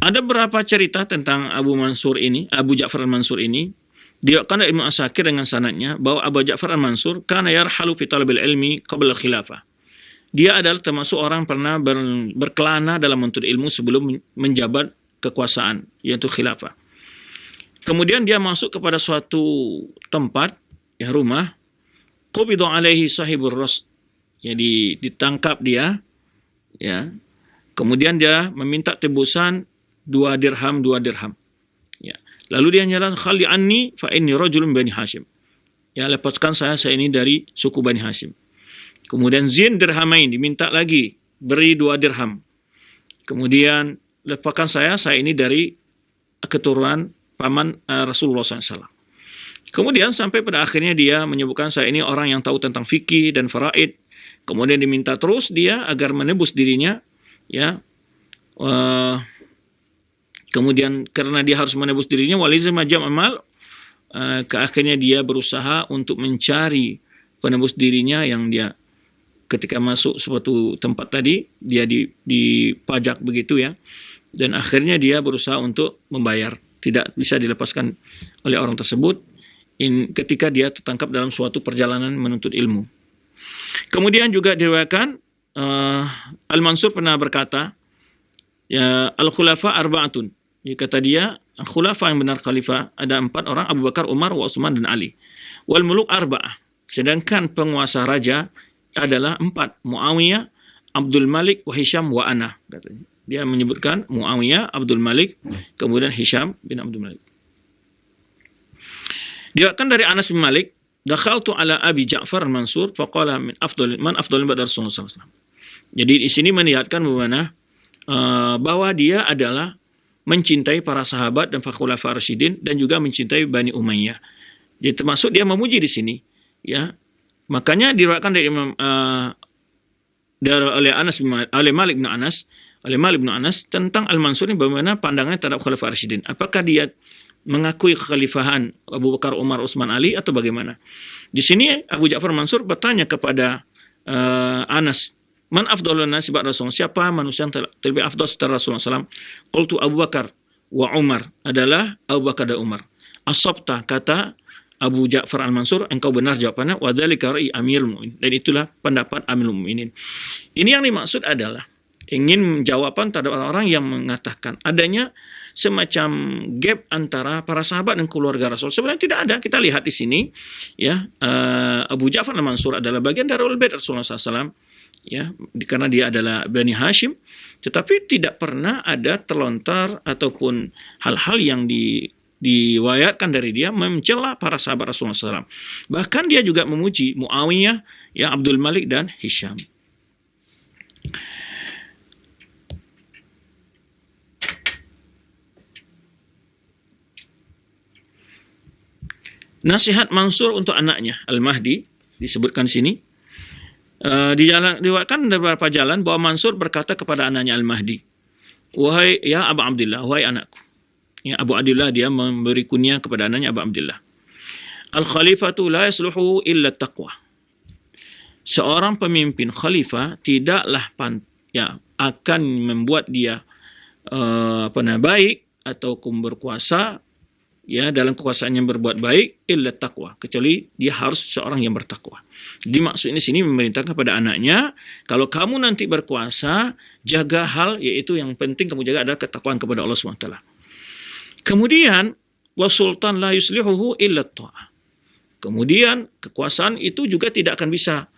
Ada beberapa cerita tentang Abu Ja'far al-Mansur ini. Diriwayatkan dari Ibnu Asakir dengan sanadnya bahwa Abu Ja'far al-Mansur kana yarhalu fi talabil ilmi qabla al-khilafah. Dia adalah termasuk orang pernah berkelana dalam menuntut ilmu sebelum menjabat kekuasaan, yaitu khilafah. Kemudian dia masuk kepada suatu tempat, ya, rumah, qubida alaihi sahibur ras. Jadi ditangkap dia, ya. Kemudian dia meminta tebusan 2 dirham. Ya. Lalu dia nyatakan, "Khalli anni fa inni rajulun Bani Hashim." Ya, lepaskan saya ini dari suku Bani Hashim. Kemudian zin dirhamain, diminta lagi, beri 2 dirham. Kemudian lepaskan saya ini dari keturunan paman Rasulullah SAW. Kemudian sampai pada akhirnya dia menyebutkan saya ini orang yang tahu tentang fikih dan faraid. Kemudian diminta terus dia agar menebus dirinya, ya. Kemudian karena dia harus menebus dirinya, walizma jam' amal, ke akhirnya dia berusaha untuk mencari penebus dirinya yang dia ketika masuk suatu tempat tadi dia dipajak begitu, ya. Dan akhirnya dia berusaha untuk membayar, tidak bisa dilepaskan oleh orang tersebut ketika dia tertangkap dalam suatu perjalanan menuntut ilmu. Kemudian juga diriwayatkan Al-Mansur pernah berkata, ya, al-khulafa arba'atun. Jadi kata dia, khulafa yang benar khalifah ada 4 orang, Abu Bakar, Umar, wa Utsman dan Ali. Wal muluk arba'ah. Sedangkan penguasa raja adalah 4, Muawiyah, Abdul Malik, wa Hisham wa ana, katanya. Dia menyebutkan Muawiyah, Abdul Malik, kemudian Hisham bin Abdul Malik. Diriwayatkan dari Anas bin Malik, dakhaltu ala Abi Ja'far al-Mansur faqala man afdal ba'da Rasulullah SAW. Jadi di sini melihatkan bahwa dia adalah mencintai para sahabat dan khulafa rasyidin dan juga mencintai Bani Umayyah. Jadi termasuk dia memuji di sini, ya. Makanya diriwayatkan dari oleh Malik bin Anas tentang Al-Mansur ini bagaimana pandangannya terhadap khulafa rasyidin. Apakah dia mengakui kekhalifahan Abu Bakar, Umar, Utsman, Ali atau bagaimana? Di sini Abu Ja'far Mansur bertanya kepada Anas, man afdalun nasi ba'da Rasulullah, siapa manusia yang terlebih afdal setelah Rasulullah SAW? Qultu Abu Bakar wa Umar, adalah Abu Bakar dan Umar. Asabta, kata Abu Ja'far al-Mansur, engkau benar jawabannya, wa dzalika ra'i Amirul Mu'minin, dan itulah pendapat Amirul Mu'minin. Ini yang dimaksud adalah ingin jawaban terhadap orang-orang yang mengatakan adanya semacam gap antara para sahabat dan keluarga Rasul. Sebenarnya tidak ada. Kita lihat di sini, ya, Abu Ja'far al-Mansur adalah bagian dari Ahlul Bait Rasulullah SAW, ya, karena dia adalah Bani Hashim, tetapi tidak pernah ada terlontar ataupun hal-hal yang diwayatkan dari dia mencela para sahabat Rasulullah SAW. Bahkan dia juga memuji Muawiyah, ya, Abdul Malik dan Hisham. Nasihat Mansur untuk anaknya Al-Mahdi disebutkan sini. Diwakilkan dari beberapa jalan bahwa Mansur berkata kepada anaknya Al-Mahdi, "Wahai ya Abu Abdullah, wahai anakku." Ya, Abu Abdullah, dia memberi kunyah kepada anaknya Abu Abdullah. Al-khalifatu la yasluhu illa taqwa. Seorang pemimpin khalifah tidaklah akan membuat dia baik atau berkuasa, ya, dalam kekuasaannya berbuat baik illa taqwa, kecuali dia harus seorang yang bertakwa. Jadi maksudnya sini memerintahkan kepada anaknya, kalau kamu nanti berkuasa, jaga hal, yaitu yang penting kamu jaga adalah ketakwaan kepada Allah SWT. Kemudian wasultan la yuslihuhu illa ta'ah. Kemudian kekuasaan itu juga tidak akan bisa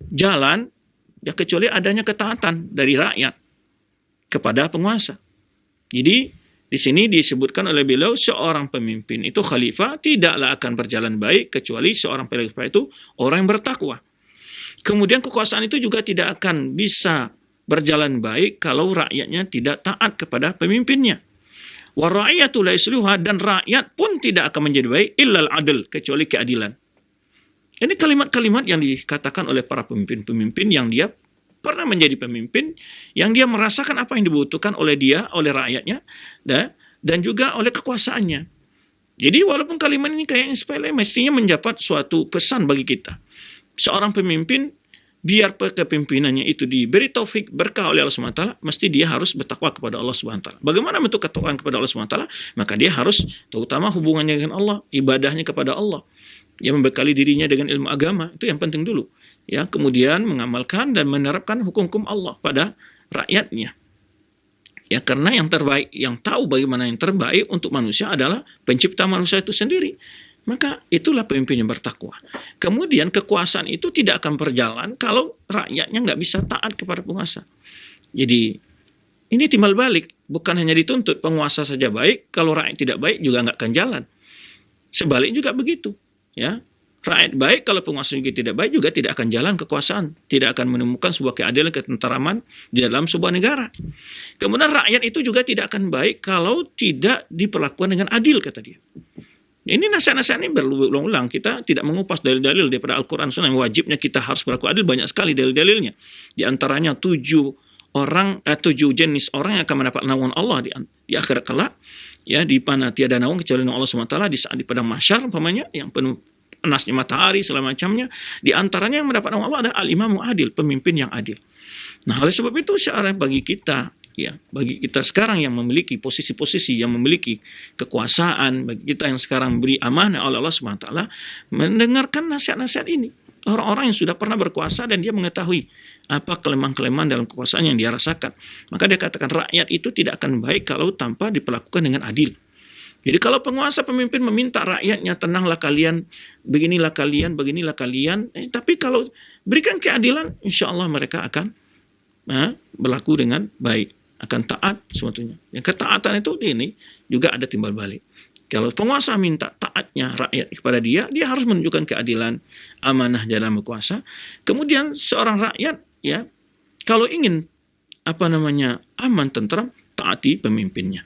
jalan, ya, kecuali adanya ketaatan dari rakyat kepada penguasa. Jadi di sini disebutkan oleh beliau, seorang pemimpin itu khalifah tidaklah akan berjalan baik kecuali seorang khalifah itu orang yang bertakwa. Kemudian kekuasaan itu juga tidak akan bisa berjalan baik kalau rakyatnya tidak taat kepada pemimpinnya. Wa ra'iyatu la yusluha, dan rakyat pun tidak akan menjadi baik illal adl, kecuali keadilan. Ini kalimat-kalimat yang dikatakan oleh para pemimpin-pemimpin yang dia pernah menjadi pemimpin, yang dia merasakan apa yang dibutuhkan oleh dia, oleh rakyatnya, dan juga oleh kekuasaannya. Jadi walaupun kalimat ini kayaknya sepele, mestinya mendapat suatu pesan bagi kita. Seorang pemimpin, biar kepemimpinannya itu diberi taufik berkah oleh Allah SWT, mesti dia harus bertakwa kepada Allah SWT. Bagaimana bentuk ketakwaan kepada Allah SWT? Maka dia harus, terutama hubungannya dengan Allah, ibadahnya kepada Allah. Dia membekali dirinya dengan ilmu agama, itu yang penting dulu. Ya, kemudian mengamalkan dan menerapkan hukum-hukum Allah pada rakyatnya. Ya, karena yang terbaik, yang tahu bagaimana yang terbaik untuk manusia adalah pencipta manusia itu sendiri. Maka itulah pemimpin yang bertakwa. Kemudian kekuasaan itu tidak akan berjalan kalau rakyatnya nggak bisa taat kepada penguasa. Jadi ini timbal balik, bukan hanya dituntut penguasa saja baik, kalau rakyat tidak baik juga nggak akan jalan. Sebalik juga begitu. Ya, rakyat baik kalau penguasa juga tidak baik, juga tidak akan jalan kekuasaan, tidak akan menemukan sebuah keadilan, ketenteraman di dalam sebuah negara. Kemudian rakyat itu juga tidak akan baik kalau tidak diperlakukan dengan adil, kata dia. Ini nasihat-nasihat ini berulang-ulang. Kita tidak mengupas dalil-dalil daripada Al-Quran Sunnah. Yang wajibnya kita harus berlaku adil, banyak sekali dalil-dalilnya. Di antaranya 7 jenis orang yang akan mendapat naungan Allah di akhirat kelak. Ya, di mana tiada naung kecuali naung Allah SWT, di saat di padang mahsyar umpamanya yang penuh panasnya matahari segala macamnya. Di antaranya yang mendapat naungan Allah adalah al-imamu adil, pemimpin yang adil. Nah, oleh sebab itu sekarang bagi kita, ya, bagi kita sekarang yang memiliki posisi-posisi, yang memiliki kekuasaan, bagi kita yang sekarang beri amanah oleh Allah SWT, mendengarkan nasihat-nasihat ini. Orang-orang yang sudah pernah berkuasa dan dia mengetahui apa kelemahan-kelemahan dalam kekuasaan yang dia rasakan. Maka dia katakan rakyat itu tidak akan baik kalau tanpa diperlakukan dengan adil. Jadi kalau penguasa pemimpin meminta rakyatnya, tenanglah kalian, beginilah kalian. Tapi kalau berikan keadilan, insya Allah mereka akan berlaku dengan baik, akan taat sebetulnya. Yang ketaatan itu ini juga ada timbal balik. Kalau penguasa minta taatnya rakyat kepada dia, dia harus menunjukkan keadilan, amanah dalam berkuasa. Kemudian seorang rakyat, ya, kalau ingin aman, tentram, taati pemimpinnya.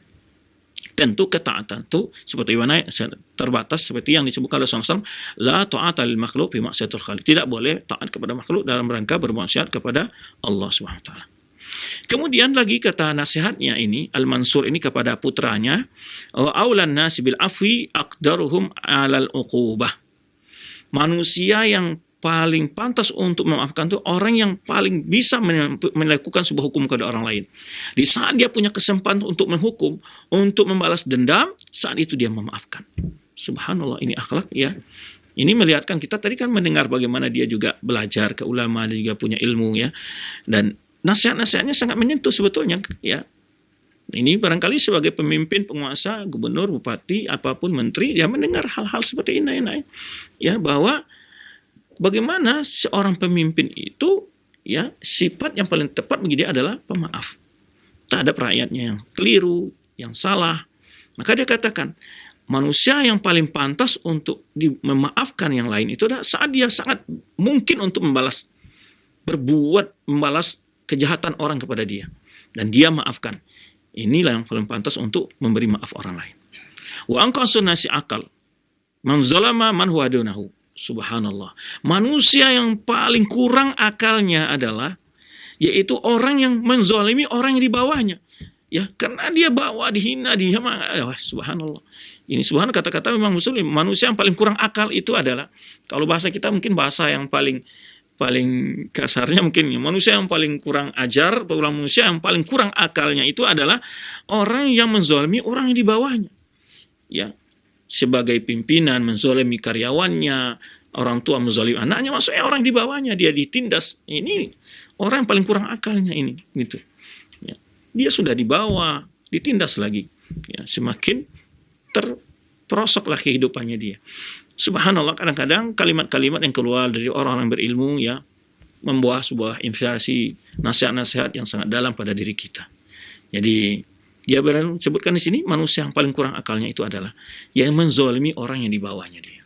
Tentu ketaatan itu seperti mana terbatas, seperti yang disebutkan oleh Rasulullah SAW, la ta'ata lil makhluq fi ma'siyatil khaliq. Tidak boleh taat kepada makhluk dalam rangka bermaksiat kepada Allah Subhanahu wa taala. Kemudian lagi kata nasihatnya ini, Al-Mansur ini kepada putranya, wa aulan nasi bil afwi aqdaruhum 'alal uqubah. Manusia yang paling pantas untuk memaafkan itu orang yang paling bisa melakukan sebuah hukum kepada orang lain. Di saat dia punya kesempatan untuk menghukum, untuk membalas dendam, saat itu dia memaafkan. Subhanallah, ini akhlak, ya. Ini melihatkan kita tadi kan mendengar bagaimana dia juga belajar ke ulama, dia juga punya ilmu, ya. Dan nasihat-nasihatnya sangat menyentuh sebetulnya, ya. Ini barangkali sebagai pemimpin, penguasa, gubernur, bupati, apapun menteri, dia mendengar hal-hal seperti ini, ya, bahwa bagaimana seorang pemimpin itu, ya, sifat yang paling tepat bagi dia adalah pemaaf terhadap rakyatnya yang keliru, yang salah. Maka dia katakan, manusia yang paling pantas untuk memaafkan yang lain itu adalah saat dia sangat mungkin untuk membalas kejahatan orang kepada dia, dan dia maafkan. Inilah yang paling pantas untuk memberi maaf orang lain. Wa anqasun nasi akal man zalama man huwa dunahu. Subhanallah. Manusia yang paling kurang akalnya adalah yaitu orang yang menzalimi orang yang di bawahnya. Ya, karena dia dihina, subhanallah. Ini subhanallah, kata-kata memang muslim. Manusia yang paling kurang akal itu adalah, kalau bahasa kita mungkin bahasa yang paling kasarnya mungkin, manusia yang paling kurang ajar, manusia yang paling kurang akalnya itu adalah orang yang menzalimi orang yang di bawahnya. Ya, sebagai pimpinan menzalimi karyawannya, orang tua menzalimi anaknya, maksudnya orang di bawahnya dia ditindas. Ini orang yang paling kurang akalnya ini, gitu. Ya, dia sudah dibawa, ditindas lagi. Ya, semakin terperosoklah kehidupannya dia. Subhanallah, kadang-kadang kalimat-kalimat yang keluar dari orang-orang berilmu, ya, membuah sebuah inspirasi, nasihat-nasihat yang sangat dalam pada diri kita. Jadi dia sebutkan di sini, manusia yang paling kurang akalnya itu adalah yang menzalimi orang yang di bawahnya dia.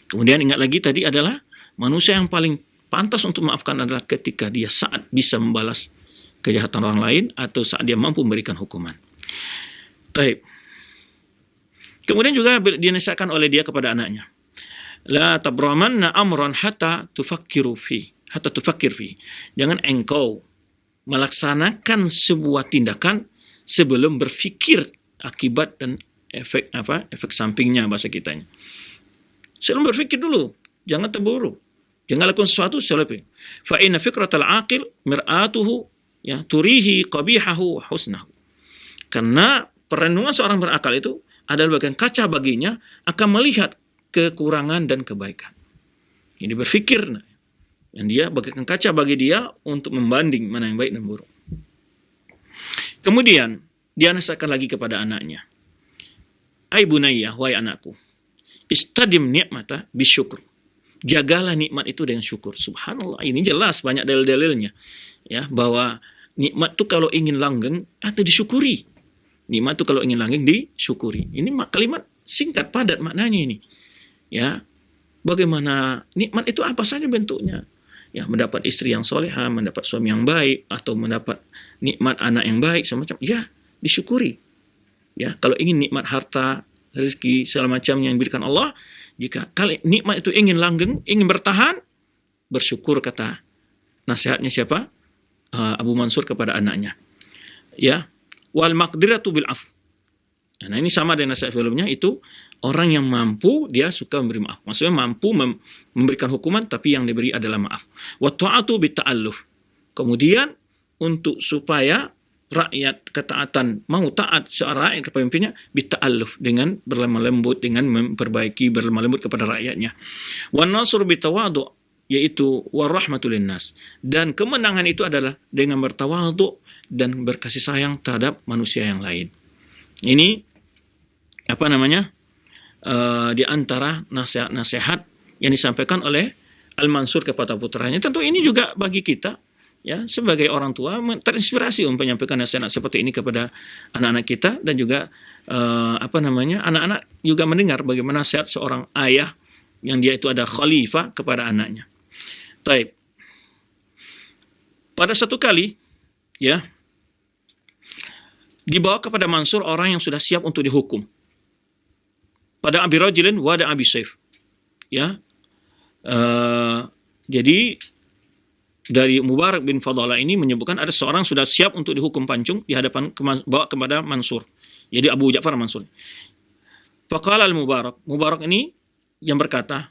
Kemudian ingat lagi tadi adalah manusia yang paling pantas untuk memaafkan adalah ketika dia saat bisa membalas kejahatan orang lain atau saat dia mampu memberikan hukuman. Baik. Kemudian juga dinasihatkan oleh dia kepada anaknya. La tabramanna amran hatta tufakkir fi. Jangan engkau melaksanakan sebuah tindakan sebelum berfikir akibat dan efek sampingnya bahasa kitanya. Sebelum berfikir dulu, jangan terburu. Jangan lakukan sesuatu sebelum. Fa inna fikratal aqil mir'atuhu, ya, turihi qabihahu wa husnahu. Karena perenungan seorang berakal itu adalah bagian kaca baginya, akan melihat kekurangan dan kebaikan. Jadi berfikir, dan dia bagaikan kaca bagi dia untuk membanding mana yang baik dan buruk. Kemudian dia nasihatkan lagi kepada anaknya, ai bunayya, wahai anakku, istadim ni'mata bisyukur. Jagalah nikmat itu dengan syukur. Subhanallah, ini jelas banyak dalil-dalilnya, ya, bahwa nikmat itu kalau ingin langgeng atau disyukuri. Nikmat itu kalau ingin langgeng disyukuri. Ini kalimat singkat padat maknanya ini. Ya, bagaimana nikmat itu apa saja bentuknya? Ya, mendapat istri yang solehah, mendapat suami yang baik, atau mendapat nikmat anak yang baik, semacam. Ya, disyukuri. Ya, kalau ingin nikmat harta, rezeki, segala macam yang diberikan Allah, jika kali nikmat itu ingin langgeng, ingin bertahan, bersyukur, kata nasihatnya siapa? Abu Mansur kepada anaknya. Ya. Wal maqdiratu bil af. Nah, ini sama dengan nasihat sebelumnya, itu orang yang mampu dia suka memberi maaf. Maksudnya mampu memberikan hukuman tapi yang diberi adalah maaf. Wa ta'atu bit ta'alluf. Kemudian untuk supaya rakyat ketaatan mau taat seorang rakyat kepada pemimpinnya bit ta'alluf, dengan berlemah lembut, dengan memperbaiki berlemah lembut kepada rakyatnya. Wan nasr bit tawadu, yaitu warahmatul linnas, dan kemenangan itu adalah dengan bertawadhu dan berkasih sayang terhadap manusia yang lain. Ini di antara nasihat-nasihat yang disampaikan oleh Al-Mansur kepada putranya. Tentu ini juga bagi kita, ya, sebagai orang tua terinspirasi untuk menyampaikan nasihat seperti ini kepada anak-anak kita, dan juga anak-anak juga mendengar bagaimana nasihat seorang ayah yang dia itu ada khalifah kepada anaknya. Baik. Pada satu kali, ya, dibawa kepada Mansur orang yang sudah siap untuk dihukum. Pada Abi Rajulin wa ada Abi Saif. Ya. Jadi dari Mubarak bin Fadalah ini menyebutkan ada seorang sudah siap untuk dihukum pancung di hadapan bawa kepada Mansur. Jadi Abu Ja'far Mansur. Faqala al-Mubarak. Mubarak ini yang berkata,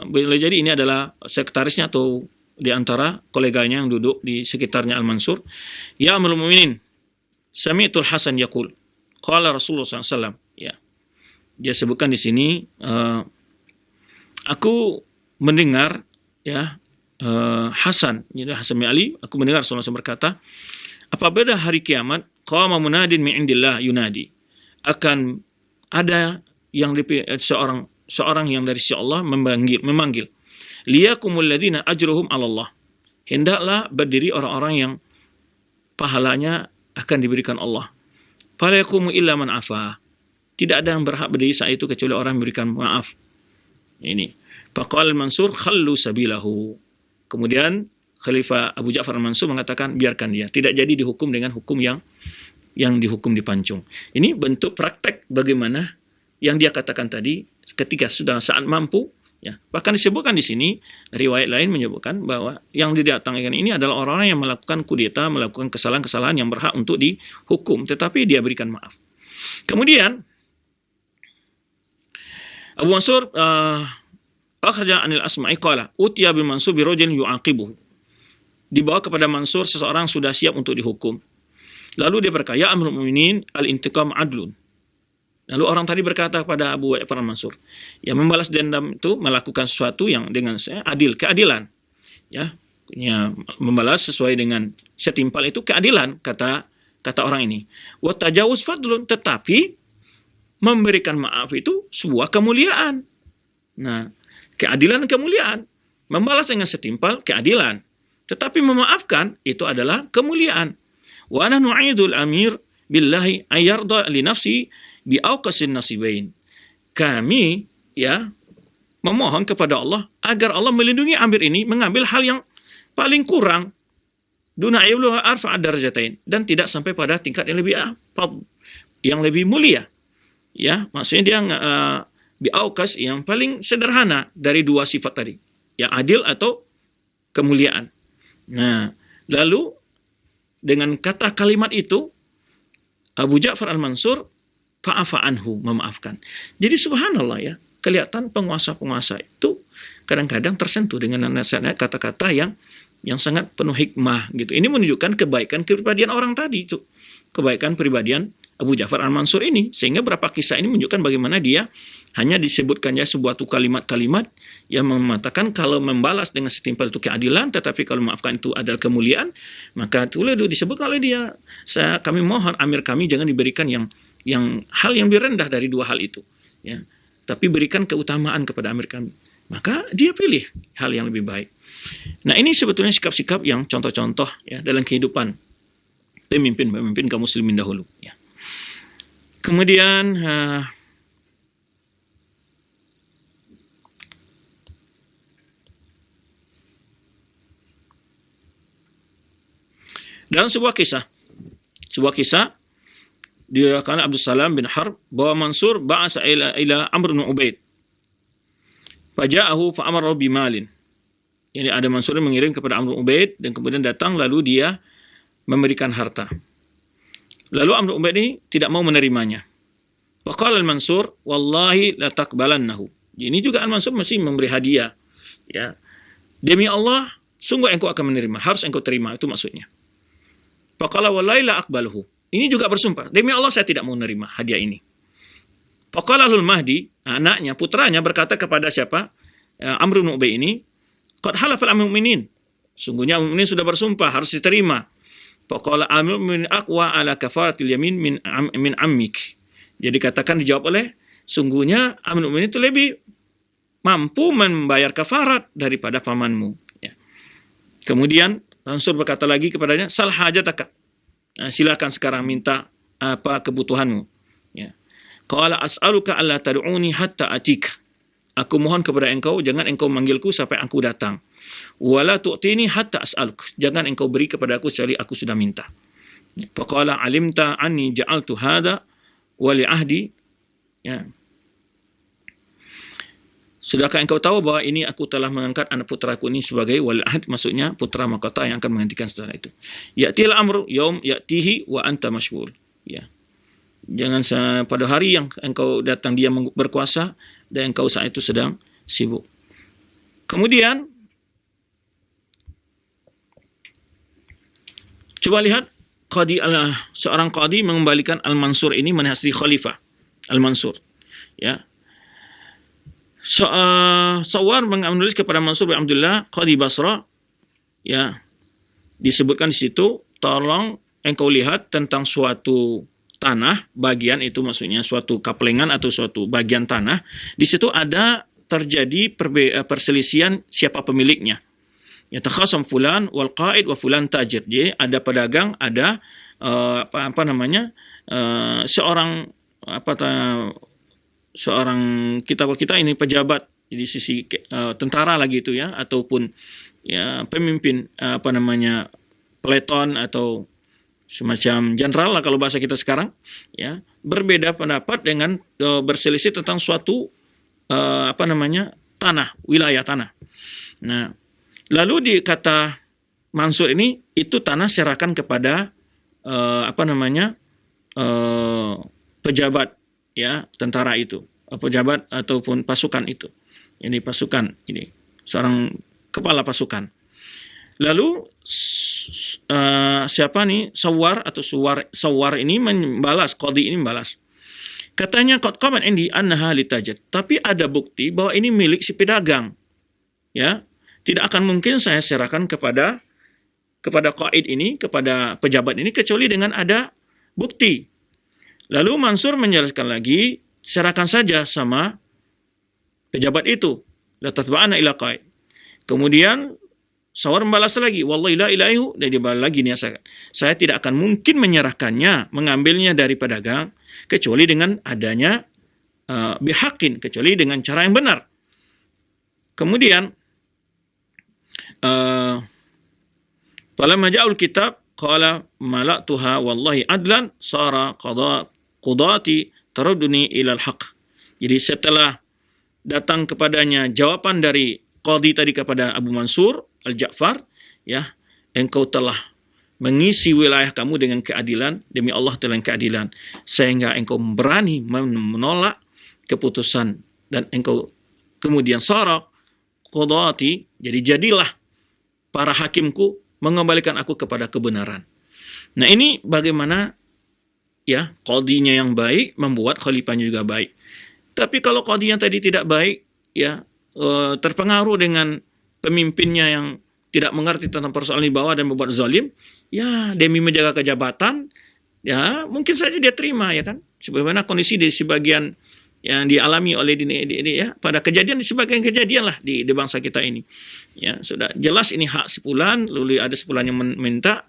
boleh jadi ini adalah sekretarisnya atau di antara koleganya yang duduk di sekitarnya Al-Mansur. Ya Amirul Mukminin, Sami'tul Hasan yaqul, qala Rasulullah SAW. Ya. Dia sebutkan di sini, aku mendengar, ya, Hasan, jadi Hasan bin Ali, aku mendengar Rasulullah SAW berkata, apabila hari kiamat, qama munadin min indillah yunadi, akan ada yang seorang yang dari sisi Allah memanggil liyakumul ladzina ajruhum 'ala Allah, hendaklah berdiri orang-orang yang pahalanya akan diberikan Allah. Fala yaqumu illa man afa, tidak ada yang berhak berdiri saat itu kecuali orang yang memberikan maaf. Ini faqala Mansur khallu sabilahu, kemudian Khalifah Abu Ja'far Al-Mansur mengatakan biarkan dia, tidak jadi dihukum dengan hukum yang dihukum di pancung. Ini bentuk praktek bagaimana yang dia katakan tadi, ketika sudah saat mampu, ya. Bahkan disebutkan di sini, riwayat lain menyebutkan bahwa yang didatangkan ini adalah orang-orang yang melakukan kudeta, melakukan kesalahan-kesalahan yang berhak untuk dihukum, tetapi dia berikan maaf. Kemudian Abu Mansur akhraja anil Asma'i qala utiya bil Mansur bi rajulin yu'aqibuhu, dibawa kepada Mansur seseorang sudah siap untuk dihukum. Lalu dia berkata, ya Amirul Mukminin, al-intiqam adlun. Lalu orang tadi berkata kepada Abu Ja'far Mansur, ya membalas dendam itu melakukan sesuatu yang dengan adil, keadilan. Ya, membalas sesuai dengan setimpal itu keadilan, kata orang ini. Wa tajawuz fadlun, tetapi memberikan maaf itu sebuah kemuliaan. Nah, keadilan kemuliaan. Membalas dengan setimpal keadilan. Tetapi memaafkan itu adalah kemuliaan. Wa ana nu'idul amir billahi ayarda li nafsi bi awqasin nasibain. Kami ya memohon kepada Allah agar Allah melindungi amir ini mengambil hal yang paling kurang, duna ayyuluha arfa darajatain, dan tidak sampai pada tingkat yang lebih mulia. Ya, maksudnya dia bi awqas yang paling sederhana dari dua sifat tadi, ya adil atau kemuliaan. Nah, lalu dengan kata kalimat itu Abu Ja'far Al-Mansur fa'afa anhu, memaafkan. Jadi subhanallah ya, kelihatan penguasa-penguasa itu kadang-kadang tersentuh dengan nasihat kata-kata yang sangat penuh hikmah gitu. Ini menunjukkan kebaikan kepribadian orang tadi itu. Kebaikan pribadian Abu Ja'far Al-Mansur ini, sehingga berapa kisah ini menunjukkan bagaimana dia hanya disebutkannya sebuah kalimat-kalimat yang mengatakan kalau membalas dengan setimpal itu keadilan, tetapi kalau memaafkan itu adalah kemuliaan, maka itu disebut oleh dia, kami mohon amir kami jangan diberikan yang hal yang lebih rendah dari dua hal itu, ya, tapi berikan keutamaan kepada amir kami. Maka dia pilih hal yang lebih baik. Nah, ini sebetulnya sikap-sikap yang contoh-contoh ya dalam kehidupan pemimpin kaum muslimin dahulu, ya. Kemudian dalam sebuah kisah diriwayatkan Abdul Salam bin Harb bahwa Mansur ba'asa ila Amr bin Ubaid faja'ahu fa'amara bimalin. Jadi ada Mansur yang mengirim kepada Amr bin Ubaid, dan kemudian datang lalu dia memberikan harta. Lalu Amr bin Ubaid ini tidak mau menerimanya. Faqala al-Mansur wallahi la taqbalannahu. Ini juga al-Mansur masih memberi hadiah, ya. Demi Allah, sungguh engkau akan menerima, harus engkau terima, itu maksudnya. Faqala wallahi la aqbaluhu. Ini juga bersumpah, demi Allah saya tidak mau menerima hadiah ini. Faqala al-Mahdi, anaknya, putranya berkata kepada siapa? Amr bin Ubaid ini, qad halafal mu'minin. Sungguhnya mu'minin sudah bersumpah, harus diterima. Faqala al-mu'min aqwa ala kafaratil yamin min ammik. Jadi katakan, dijawab oleh, sungguhnya Amir Mu'min itu lebih mampu membayar kafarat daripada pamanmu. Ya. Kemudian Mansur berkata lagi kepadanya, sal hajataka. Nah, silakan sekarang minta apa kebutuhanmu. Ya. Qala as'aluka alla tad'uni hatta atika. Aku mohon kepada engkau, jangan engkau manggilku sampai aku datang. Wala tu'tini hatta as'aluk. Jangan engkau beri kepada aku kecuali aku sudah minta. Faqala alimta anni ja'altu hadha wali ahdi, ya. Sudahkah engkau tahu bahwa ini aku telah mengangkat anak putraku ini sebagai wali ahd, maksudnya putra mahkota yang akan menggantikan setelah itu. Ya'til amru yaum ya'tihi wa anta mashghul, ya. Jangan pada hari yang engkau datang dia berkuasa dan engkau saat itu sedang sibuk. Kemudian coba lihat seorang qadi mengembalikan Al-Mansur ini menasihati Khalifah Al-Mansur, ya. Sawar menulis kepada Mansur bin Abdullah qadi Basra, ya, disebutkan di situ, tolong engkau lihat tentang suatu tanah, bagian itu maksudnya suatu kaplengan atau suatu bagian tanah, di situ ada terjadi perselisihan siapa pemiliknya. Yatakhasam fulan wal qaid wa fulan tajir. Jadi ada pedagang, ada seorang seorang kita ini pejabat di sisi tentara lagi itu ya, ataupun ya pemimpin peleton atau semacam jenderal lah kalau bahasa kita sekarang, ya, berbeda pendapat dengan berselisih tentang suatu tanah, wilayah tanah. Nah, lalu di kata Mansur ini, itu tanah serahkan kepada pejabat, ya, tentara itu, pejabat ataupun pasukan itu. Ini pasukan ini, seorang kepala pasukan. Lalu siapa nih, Sawar ini membalas, qadhi ini membalas. Katanya qad qamat indi annaha litajid. Tapi ada bukti bahwa ini milik si pedagang. Ya, tidak akan mungkin saya serahkan kepada qaid ini, kepada pejabat ini, kecuali dengan ada bukti. Lalu Mansur menjelaskan lagi, serahkan saja sama pejabat itu. La tatba'ana ila qaid. Kemudian Sawar membalas lagi, wallahi la ilaihu, dan dia balas lagi nih, saya tidak akan mungkin menyerahkannya, mengambilnya dari pedagang, kecuali dengan adanya bihaqqin, kecuali dengan cara yang benar. Kemudian falamma ja'ul kitab qala mala'tuha wallahi adlan sara qudati tarudduni ila al-haq. Jadi setelah datang kepadanya jawaban dari qadhi tadi kepada Abu Mansur Al-Ja'far, ya, engkau telah mengisi wilayah kamu dengan keadilan, demi Allah dengan keadilan, sehingga engkau berani menolak keputusan, dan engkau kemudian sara qudati, jadi jadilah para hakimku mengembalikan aku kepada kebenaran. Nah, ini bagaimana, ya, qadhinya yang baik membuat khalifahnya juga baik. Tapi kalau qadhi yang tadi tidak baik, ya, terpengaruh dengan pemimpinnya yang tidak mengerti tentang persoalan di bawah dan berbuat zalim, ya, demi menjaga kejabatan, ya, mungkin saja dia terima, ya kan, sebagaimana kondisi di sebagian yang dialami oleh ya, pada kejadian, di sebagian kejadian lah di bangsa kita ini, ya, sudah jelas ini hak sepulan, lalu ada sepulan yang minta,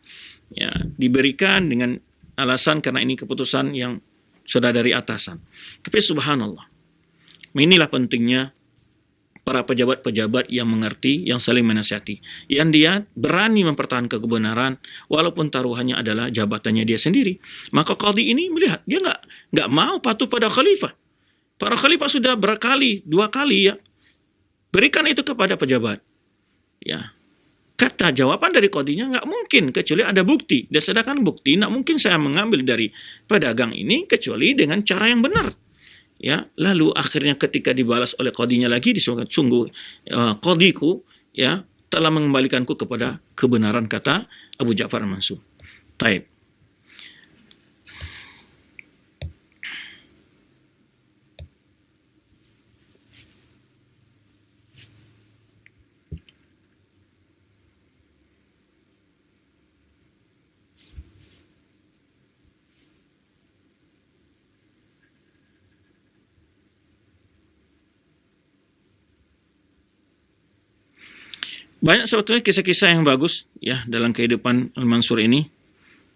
ya, diberikan dengan alasan karena ini keputusan yang sudah dari atasan. Tapi subhanallah, inilah pentingnya para pejabat-pejabat yang mengerti, yang saling menasihati, yang dia berani mempertahankan kebenaran walaupun taruhannya adalah jabatannya dia sendiri. Maka qadhi ini melihat dia nggak mau patuh pada khalifah. Para khalifah sudah dua kali ya berikan itu kepada pejabat. Ya, kata jawaban dari qadhinya nggak mungkin kecuali ada bukti. Dan sedangkan bukti nggak mungkin saya mengambil dari pedagang ini kecuali dengan cara yang benar. Ya, lalu akhirnya ketika dibalas oleh qadhinya lagi, disebutkan sungguh qadhiku, ya, telah mengembalikanku kepada kebenaran, kata Abu Ja'far Mansur. Taib. Banyak sebetulnya kisah-kisah yang bagus, ya, dalam kehidupan Al-Mansur ini,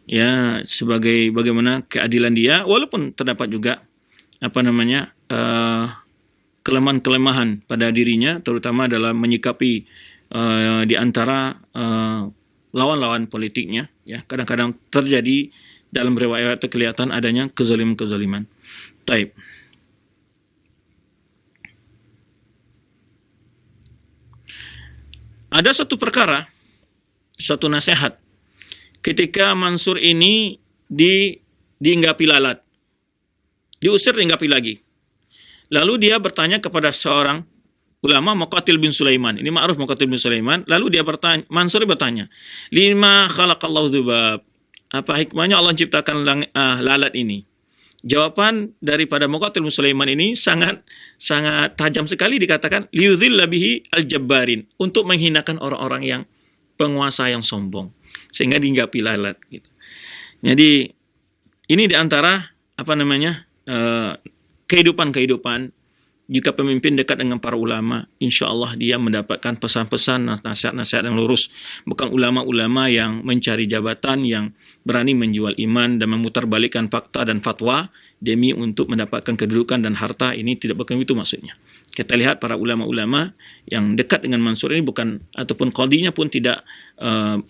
ya, sebagai bagaimana keadilan dia, walaupun terdapat juga kelemahan-kelemahan pada dirinya, terutama dalam menyikapi di antara lawan-lawan politiknya, ya, kadang-kadang terjadi dalam riwayat kelihatan adanya kezaliman-kezaliman. Taib. Ada satu perkara, satu nasihat, ketika Mansur ini diinggapi lalat, diusir, diinggapi lagi. Lalu dia bertanya kepada seorang ulama, Muqatil bin Sulaiman. Ini ma'ruf Muqatil bin Sulaiman. Lalu dia bertanya, Mansur bertanya, lima khalaqallahu dzubab. Apa hikmahnya Allah menciptakan lalat ini? Jawaban daripada Muqatil bin Sulaiman ini sangat tajam sekali, dikatakan liudzilla bihi al-jabbarin, untuk menghinakan orang-orang yang penguasa yang sombong, sehingga dihinggapi lalat gitu. Jadi ini diantara kehidupan jika pemimpin dekat dengan para ulama, insya Allah dia mendapatkan pesan-pesan, nasihat-nasihat yang lurus. Bukan ulama-ulama yang mencari jabatan, yang berani menjual iman dan memutarbalikkan fakta dan fatwa demi untuk mendapatkan kedudukan dan harta. Ini tidak bukan itu maksudnya. Kita lihat para ulama-ulama yang dekat dengan Mansur ini bukan, ataupun qadhinya pun tidak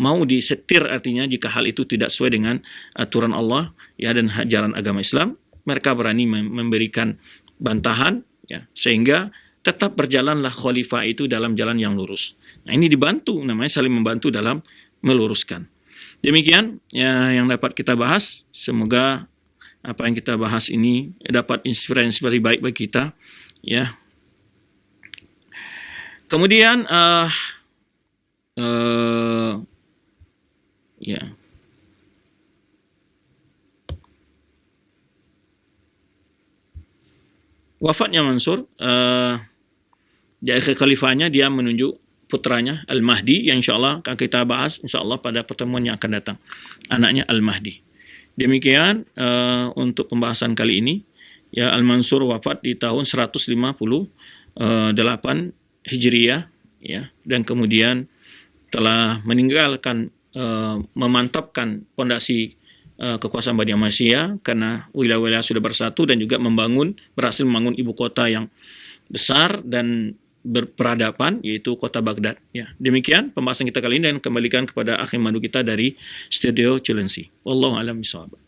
mau disetir, artinya jika hal itu tidak sesuai dengan aturan Allah ya dan ajaran agama Islam, mereka berani memberikan bantahan ya, sehingga tetap berjalanlah khalifah itu dalam jalan yang lurus. Nah, ini dibantu, namanya saling membantu dalam meluruskan. Demikian ya yang dapat kita bahas. Semoga apa yang kita bahas ini dapat inspirasi baik bagi kita ya. Kemudian ya. Wafatnya Mansur, di akhir khalifahnya dia menunjuk putranya Al-Mahdi, yang insya Allah akan kita bahas insya Allah pada pertemuan yang akan datang, anaknya Al-Mahdi. Demikian untuk pembahasan kali ini. Ya, Al-Mansur wafat di tahun 158 Hijriyah ya, dan kemudian telah meninggalkan memantapkan pondasi kekuasaan Bani Abbasiyah karena wilayah-wilayah sudah bersatu dan juga berhasil membangun ibu kota yang besar dan berperadaban, yaitu kota Baghdad. Ya, demikian pembahasan kita kali ini dan kembalikan kepada akhir madu kita dari studio Cilengsi. Wallahu a'lam bishawab.